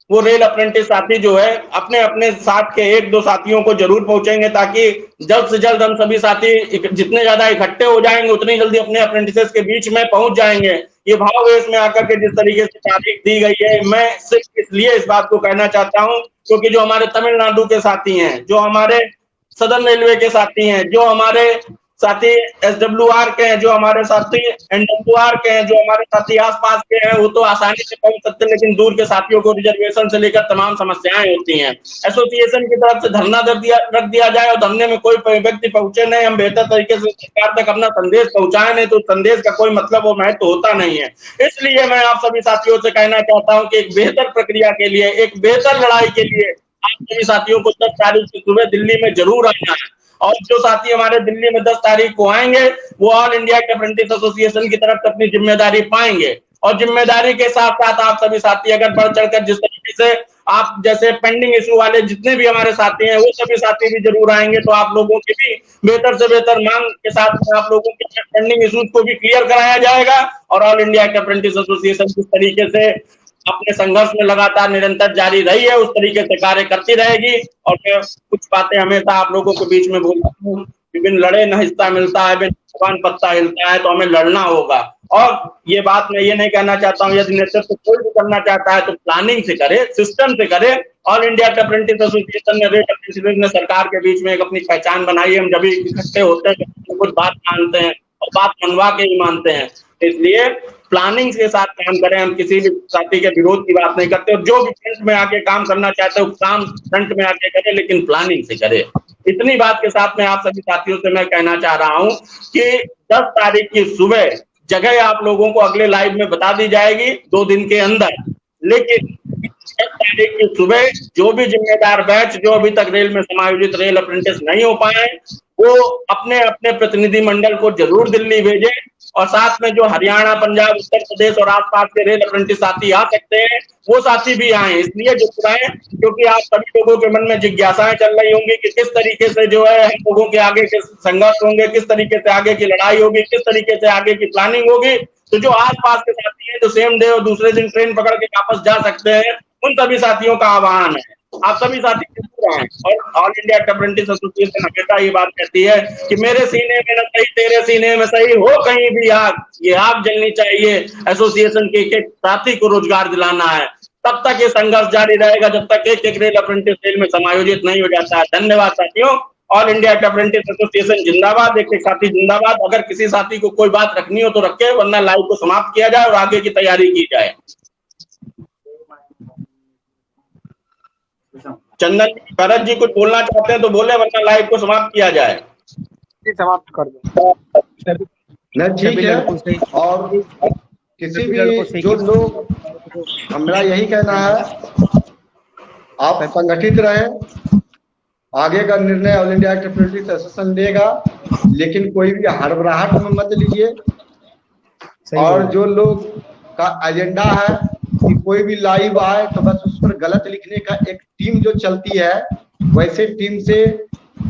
वो रेल अप्रेंटिस साथी जो है अपने अपने साथ के 1-2 साथियों को जरूर पहुंचेंगे ताकि जल्द से जल्द हम सभी साथी जितने ज्यादा इकट्ठे हो जाएंगे उतनी जल्दी अपने अप्रेंटिसेस के बीच में पहुंच जाएंगे। ये भावावेश में आकर के जिस तरीके से तारीख दी गई है, मैं सिर्फ इसलिए इस बात को कहना चाहता हूँ क्योंकि जो हमारे तमिलनाडु के साथी हैं, जो हमारे सदर्न रेलवे के साथी हैं, जो हमारे साथी SWR के हैं, जो हमारे साथी NWR के हैं, जो हमारे साथी आसपास के हैं, वो तो आसानी से पहुंच सकते हैं, लेकिन दूर के साथियों को रिजर्वेशन से लेकर तमाम समस्याएं होती हैं। एसोसिएशन की तरफ से धरना रख दिया जाए और धरने में कोई व्यक्ति पहुंचे नहीं, हम बेहतर तरीके से सरकार तक अपना संदेश पहुंचाए नहीं तो संदेश का कोई मतलब और महत्व होता नहीं है। इसलिए मैं आप सभी साथियों से कहना चाहता हूँ कि एक बेहतर प्रक्रिया के लिए, एक बेहतर लड़ाई के लिए आप सभी साथियों को 10 तारीख की सुबह दिल्ली में जरूर आना है और जो साथी हमारे दिल्ली में 10 तारीख को आएंगे वो ऑल इंडिया अप्रेंटिस एसोसिएशन की तरफ से अपनी जिम्मेदारी पाएंगे और जिम्मेदारी के साथ साथ आप सभी साथी अगर बढ़ चढ़कर जिस तरीके से आप जैसे पेंडिंग इशू वाले जितने भी हमारे साथी हैं वो सभी साथी भी जरूर आएंगे तो आप लोगों की भी बेहतर से बेहतर मांग के साथ आप लोगों के पेंडिंग इशूज को भी क्लियर कराया जाएगा और ऑल इंडिया अप्रेंटिस एसोसिएशन जिस तरीके से अपने संघर्ष में लगातार निरंतर जारी रही है उस तरीके से कार्य करती रहेगी। और मैं कुछ बातें हमेशा आप लोगों के बीच में बोलता हूँ, बिन लड़े न हिस्सा मिलता है, बिन जबान पत्ता हिलता है, तो हमें लड़ना होगा। और ये बात मैं ये नहीं कहना चाहता हूँ, यदि नेतृत्व कोई भी करना चाहता है तो प्लानिंग से करे, सिस्टम से करे। ऑल इंडिया अप्रेंटिस एसोसिएशन ने रेल अप्रेंटिस ने सरकार के बीच में एक अपनी पहचान बनाई है। हम जब इकट्ठे होते हैं तो कुछ बात मानते हैं और बात मनवा के ही मानते हैं, इसलिए प्लानिंग के साथ काम करें। हम किसी भी साथी के विरोध की बात नहीं करते और जो भी फ्रंट में आके काम करना चाहते हो काम फ्रंट में आके करे, लेकिन प्लानिंग से करे। इतनी बात के साथ मैं आप सभी साथियों से मैं कहना चाह रहा हूं कि 10 तारीख की सुबह जगह आप लोगों को अगले लाइव में बता दी जाएगी 2 दिन के अंदर, लेकिन 10 तारीख की सुबह जो भी जिम्मेदार बैच जो अभी तक रेल में समायोजित रेल अप्रेंटिस नहीं हो पाए वो अपने अपने प्रतिनिधि मंडल को जरूर दिल्ली भेजे और साथ में जो हरियाणा, पंजाब, उत्तर प्रदेश और आसपास के रेल अप्रेंटिस साथी आ सकते हैं वो साथी भी आए। इसलिए जरूर आए क्योंकि आप सभी लोगों के मन में जिज्ञासाएं चल रही होंगी कि किस तरीके से जो है हम लोगों के आगे के संघर्ष होंगे, किस तरीके से आगे की लड़ाई होगी, किस तरीके से आगे की प्लानिंग होगी। तो जो आसपास के साथी हैं जो सेम डे और दूसरे दिन ट्रेन पकड़ के वापस जा सकते हैं उन सभी साथियों का आह्वान है आप सभी साथी जरूर आए। और ऑल इंडिया अप्रेंटिस एसोसिएशन हमेशा ये बात कहती है कि मेरे सीने में न सही तेरे सीने में सही हो कहीं भी आग, ये आग जलनी चाहिए। एसोसिएशन के एक साथी को रोजगार दिलाना है, तब तक ये संघर्ष जारी रहेगा जब तक एक रेल अप्रेंटिस रेल में समायोजित नहीं हो जाता है। धन्यवाद साथियों। ऑल इंडिया अप्रेंटिस एसोसिएशन जिंदाबाद। एक साथी जिंदाबाद। अगर किसी साथी को कोई बात रखनी हो तो रखे, वरना लाइव को समाप्त किया जाए और आगे की तैयारी की जाए। चंदन भरत जी कुछ बोलना चाहते हैं तो बोले, वरना लाइव को समाप्त किया जाए। समाप्त कर दो। ठीक है। और किसी भी जो लोग, हमारा यही कहना है, आप संगठित रहें। आगे का निर्णय ऑल इंडिया अप्रेंटिस एसोसिएशन लेगा, लेकिन कोई भी हड़बड़ाहट में मत लीजिए। और जो लोग का एजेंडा है कि कोई भी लाइव आए तो बस उस पर गलत लिखने का एक टीम जो चलती है, वैसे टीम से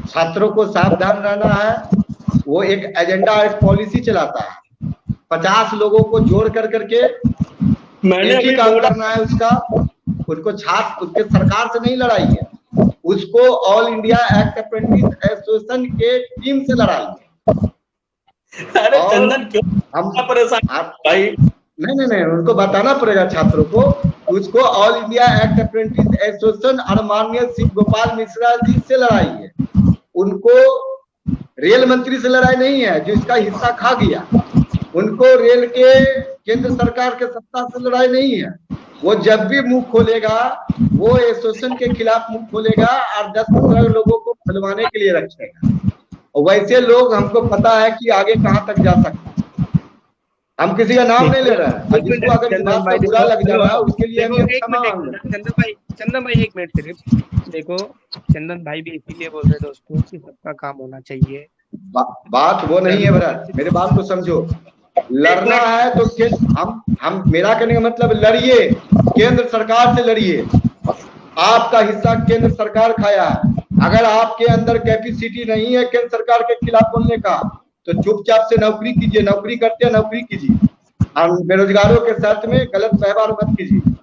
छात्रों को सावधान रहना है। वो एक एजेंडा, एक पॉलिसी चलाता है। 50 लोगों को जोड़ कर करके एक ही काम करना है उसका। उनको छात्र, उसके सरकार से नहीं लड़ाई है, उसको all India act apprentice association के टीम से लड़ाई है। अरे चंदन क्यों हम परेशान भाई? नहीं, उनको बताना पड़ेगा छात्रों को। उसको all India act apprentice association और माननीय शिव गोपाल मिश्रा जी से लड़ाई है। उनको रेल मंत्री से लड़ाई नहीं है जो इसका हिस्सा खा गया। उनको रेल के केंद्र सरकार के सत्ता से लड़ाई नहीं है। वो जब भी मुंह खोलेगा वो एसोसिएशन के खिलाफ मुंह खोलेगा और 10-15 लोगों को फैलवाने के लिए रखेगा। और वैसे लोग, हमको पता है कि आगे कहां तक जा सकते हैं। हम किसी का नाम नहीं ले रहे हैं। जिसको अगर इस बात का बुरा लग जा रहा है उसके लिए हम क्षमा मांग रहे हैं। चंदन भाई एक मिनट सिर्फ देखो। चंदन भाई भी इसीलिए बोल रहे दोस्तों कि सबका काम होना चाहिए। बात वो नहीं है भरत, मेरे बात को समझो। लड़ना है तो हम मेरा कहने का मतलब, लड़िए, केंद्र सरकार से लड़िए। आपका हिस्सा केंद्र सरकार खाया है। अगर आपके अंदर कैपेसिटी नहीं है केंद्र सरकार के खिलाफ बोलने का, तो चुपचाप से नौकरी कीजिए। नौकरी करते हैं, नौकरी कीजिए। और बेरोजगारों के साथ में गलत व्यवहार मत कीजिए।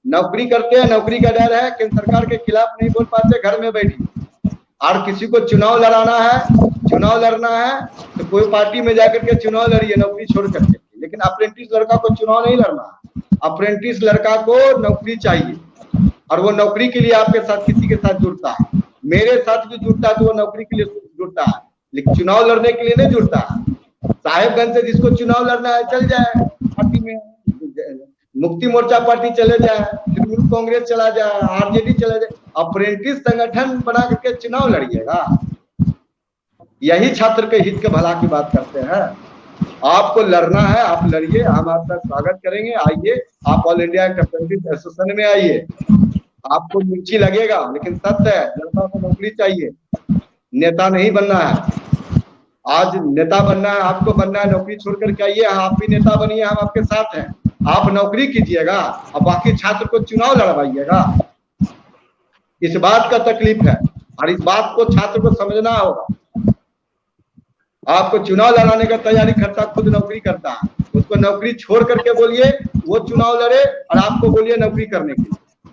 नौकरी करते हैं, नौकरी का डर है, केंद्र सरकार के खिलाफ नहीं बोल पाते, घर में बैठिए। और किसी को चुनाव लड़ाना है, चुनाव लड़ना है तो कोई पार्टी में जाकर के चुनाव लड़िए, नौकरी छोड़ करके। लेकिन अप्रेंटिस लड़का को चुनाव नहीं लड़ना। अप्रेंटिस लड़का को नौकरी चाहिए, और वो नौकरी के लिए आपके साथ किसी के साथ जुड़ता है। मेरे साथ भी जुड़ता है तो वो नौकरी के लिए जुड़ता है, लेकिन चुनाव लड़ने के लिए नहीं जुड़ता है। साहेबगंज से जिसको चुनाव लड़ना है चल जाए पार्टी में, मुक्ति मोर्चा पार्टी चले जाए, तृणमूल कांग्रेस चला जाए, आरजेडी चला जाए। अप्रेंटिस संगठन बना करके चुनाव लड़िएगा। यही छात्र के हित के भला की बात करते हैं। आपको लड़ना है, आप लड़िए, हम आपका स्वागत करेंगे। आइए, आप ऑल इंडिया अप्रेंटिस एसोसिएशन में आइए। आपको नीची लगेगा, लेकिन सत्य है, लड़का को नौकरी चाहिए, नेता नहीं बनना है। आज नेता बनना है, आपको बनना है, नौकरी छोड़ करके आइए। आप भी नेता बनिए, हम आपके साथ हैं। आप नौकरी कीजिएगा और बाकी छात्र को चुनाव लड़वाइएगा। इस बात का तकलीफ है और इस बात को छात्र को समझना होगा। आपको चुनाव लड़ाने का तैयारी करता, खुद नौकरी करता है, उसको नौकरी छोड़ करके बोलिए वो चुनाव लड़े, और आपको बोलिए नौकरी करने के लिए।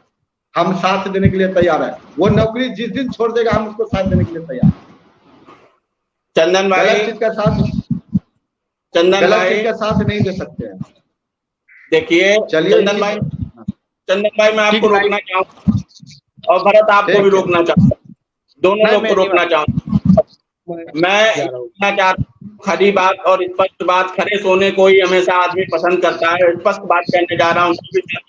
हम साथ देने के लिए तैयार है। वो नौकरी जिस दिन छोड़ देगा हम उसको साथ देने के लिए तैयार है। चंदन भाई, गलत चीज का साथ नहीं दे सकते हैं। देखिए चंदन भाई मैं आपको रोकना चाहूंगा और भरत आपको भी रोकना चाहूंगा, दोनों लोग को रोकना चाहूंगा। मैं रोकना चाहता हूँ। खरी बात और स्पष्ट बात, खरे सोने को ही हमेशा आदमी पसंद करता है। स्पष्ट बात कहने जा रहा हूँ।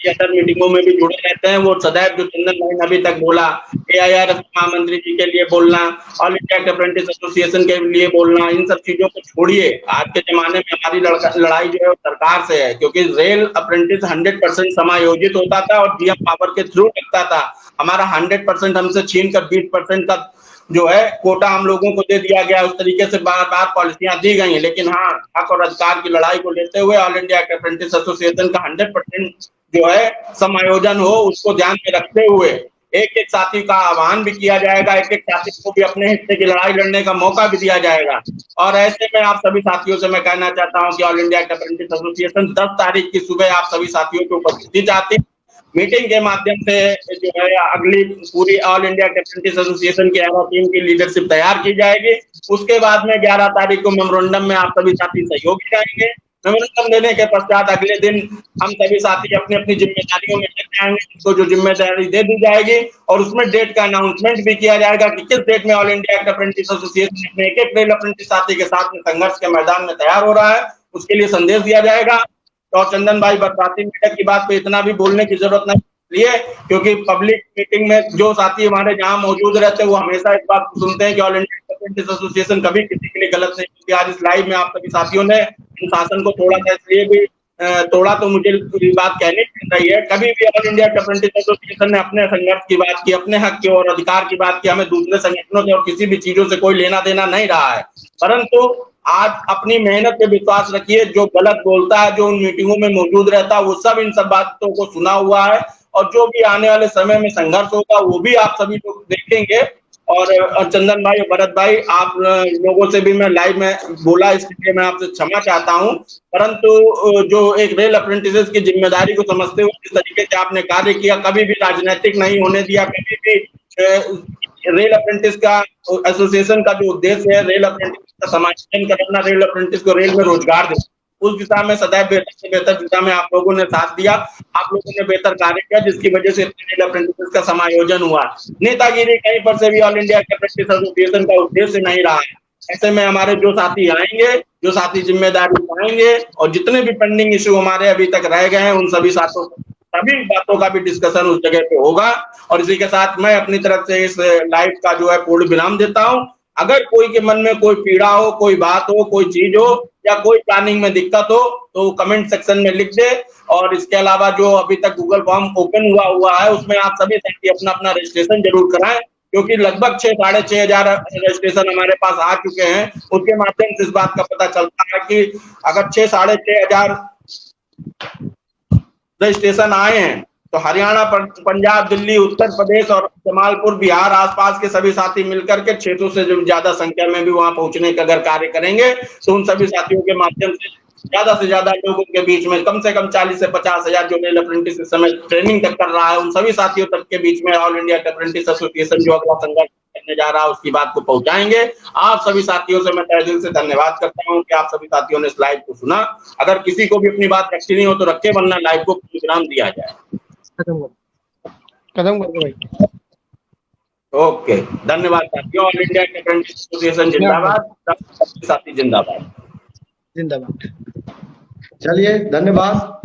अदर मीटिंगों में भी जुड़े रहते हैं। वो सदैव जो चंदन भाई ने अभी तक बोला, AIRF महामंत्री जी के लिए बोलना, ऑल इंडिया अप्रेंटिस एसोसिएशन के लिए बोलना, इन सब चीजों को छोड़िए। आज के जमाने में हमारी लड़ाई जो है सरकार से है, क्योंकि रेल अप्रेंटिस 100% समायोजित होता था और GM पावर के थ्रू लगता था। हमारा 100% हमसे छीन कर 20% का जो है कोटा हम लोगों को दे दिया गया। उस तरीके से बार बार पॉलिसियां दी गई हैं, लेकिन हाँ, हक और अधिकार की लड़ाई को लेते हुए ऑल इंडिया अप्रेंटिस एसोसिएशन का 100% जो है समायोजन हो, उसको ध्यान में रखते हुए एक एक साथी का आह्वान भी किया जाएगा। एक एक साथी को भी अपने हिस्से की लड़ाई लड़ने का मौका भी दिया जाएगा। और ऐसे में आप सभी साथियों से मैं कहना चाहता हूँ कि ऑल इंडिया अप्रेंटिस एसोसिएशन 10 तारीख की सुबह आप सभी साथियों की उपस्थिति चाहती। मीटिंग के माध्यम से जो है अगली पूरी ऑल इंडिया अप्रेंटिस एसोसिएशन की टीम की लीडरशिप तैयार की जाएगी। उसके बाद में 11 तारीख को मेमोरेंडम में आप सभी साथी सहयोगी रहेंगे। मेमोरेंडम देने के पश्चात अगले दिन हम सभी साथी अपनी अपनी जिम्मेदारियों में लग जाएंगे, जिसको जो जिम्मेदारी दे दी जाएगी, और उसमें डेट का अनाउंसमेंट भी किया जाएगा कि किस डेट में ऑल इंडिया अप्रेंटिस एसोसिएशन अपने एक एक रेल अप्रेंटिस साथी के साथ में संघर्ष के मैदान में तैयार हो रहा है, उसके लिए संदेश दिया जाएगा। तो चंदन भाई, बरसाती मीडिया की बात पे इतना भी बोलने की जरूरत नहीं है, क्योंकि पब्लिक मीटिंग में जो साथी हमारे जहां मौजूद रहते हैं वो हमेशा इस बात को सुनते हैं कि ऑल इंडिया अप्रेंटिस एसोसिएशन कभी किसी के लिए गलत नहीं होती। आज इस लाइव में आप सभी साथियों ने अनुशासन को थोड़ा सा इसलिए भी तोड़ा, तो मुझे ये बात कहनी पड़ रही है, कभी भी ऑल इंडिया अप्रेंटिस एसोसिएशन ने अपने संघर्ष की बात की, अपने हक की और अधिकार की बात की, हमें दूसरे संगठनों से और किसी भी चीजों से कोई लेना देना नहीं रहा है। परंतु आज अपनी मेहनत पे विश्वास रखिए, जो गलत बोलता है, जो उन मीटिंगों में मौजूद रहता है, वो सब इन सब बातों को सुना हुआ है, और जो भी आने वाले समय में संघर्ष होगा वो भी आप सभी लोग देखेंगे। और चंदन भाई, भरत भाई, आप लोगों से भी मैं लाइव में बोला, इसलिए मैं आपसे क्षमा चाहता हूं, परंतु जो एक रेल अप्रेंटिसेस की जिम्मेदारी को समझते हुए जिस तरीके से आपने कार्य किया, कभी भी राजनीतिक नहीं होने दिया, कभी भी रेल अप्रेंटिस का एसोसिएशन का जो उद्देश्य है रेल अप्रेंटिस का समायोजन करना, रेल अप्रेंटिस को रेल में रोजगार देना, उस दिशा में सदैव बेहतर से बेहतर दिशा में आप लोगों ने साथ दिया, आप लोगों ने बेहतर कार्य किया, जिसकी वजह से रेल अप्रेंटिस का समायोजन हुआ। नेतागिरी कहीं पर से भी ऑल इंडिया अप्रेंटिस एसोसिएशन का उद्देश्य नहीं रहा है। ऐसे में हमारे जो साथी आएंगे, जो साथी जिम्मेदारी उठाएंगे, और जितने भी पेंडिंग इश्यू हमारे अभी तक रह गए हैं, उन सभी बातों का भी डिस्कशन उस जगह पे होगा। और इसी के साथ मैं अपनी तरफ से इस लाइव का जो है पूर्ण विराम देता हूं। अगर कोई के मन में कोई पीड़ा हो, कोई बात हो, कोई चीज हो, या कोई प्लानिंग में दिक्कत हो, तो कमेंट सेक्शन में लिख दे। और इसके अलावा जो अभी तक गूगल फॉर्म ओपन हुआ है, उसमें आप सभी साथी अपना अपना रजिस्ट्रेशन जरूर कराएं, क्योंकि लगभग 6-6.5 हजार रजिस्ट्रेशन हमारे पास आ चुके हैं। उसके माध्यम से इस बात का पता चलता है कि अगर 6-6.5 हजार रजिस्ट्रेशन आए हैं, तो हरियाणा, पंजाब, दिल्ली, उत्तर प्रदेश और जमालपुर, बिहार आसपास के सभी साथी मिलकर के 600 से ज्यादा संख्या में भी वहां पहुंचने का अगर कार्य करेंगे, तो उन सभी साथियों के माध्यम से ज्यादा लोगों के बीच में कम से कम 40 से 50 हजार जो रेल अप्रेंटिस इस समय ट्रेनिंग तक कर रहा है, उन सभी साथियों तक के बीच में ऑल इंडिया अप्रेंटिस एसोसिएशन जो अगला संघर्ष करने जा रहा है उसकी बात को पहुंचाएंगे। आप सभी साथियों से मैं तहे दिल से धन्यवाद करता हूं कि आप सभी साथियों ने इस लाइव को सुना। अगर किसी को भी अपनी बात रखनी नहीं हो तो रखे, वरना लाइव को विराम दिया जाए। खत्म कर दो भाई। ओके, धन्यवाद साथियों। ऑल इंडिया अप्रेंटिस एसोसिएशन जिंदाबाद, साथी जिंदाबाद। जिंदाबाद। चलिए, धन्यवाद।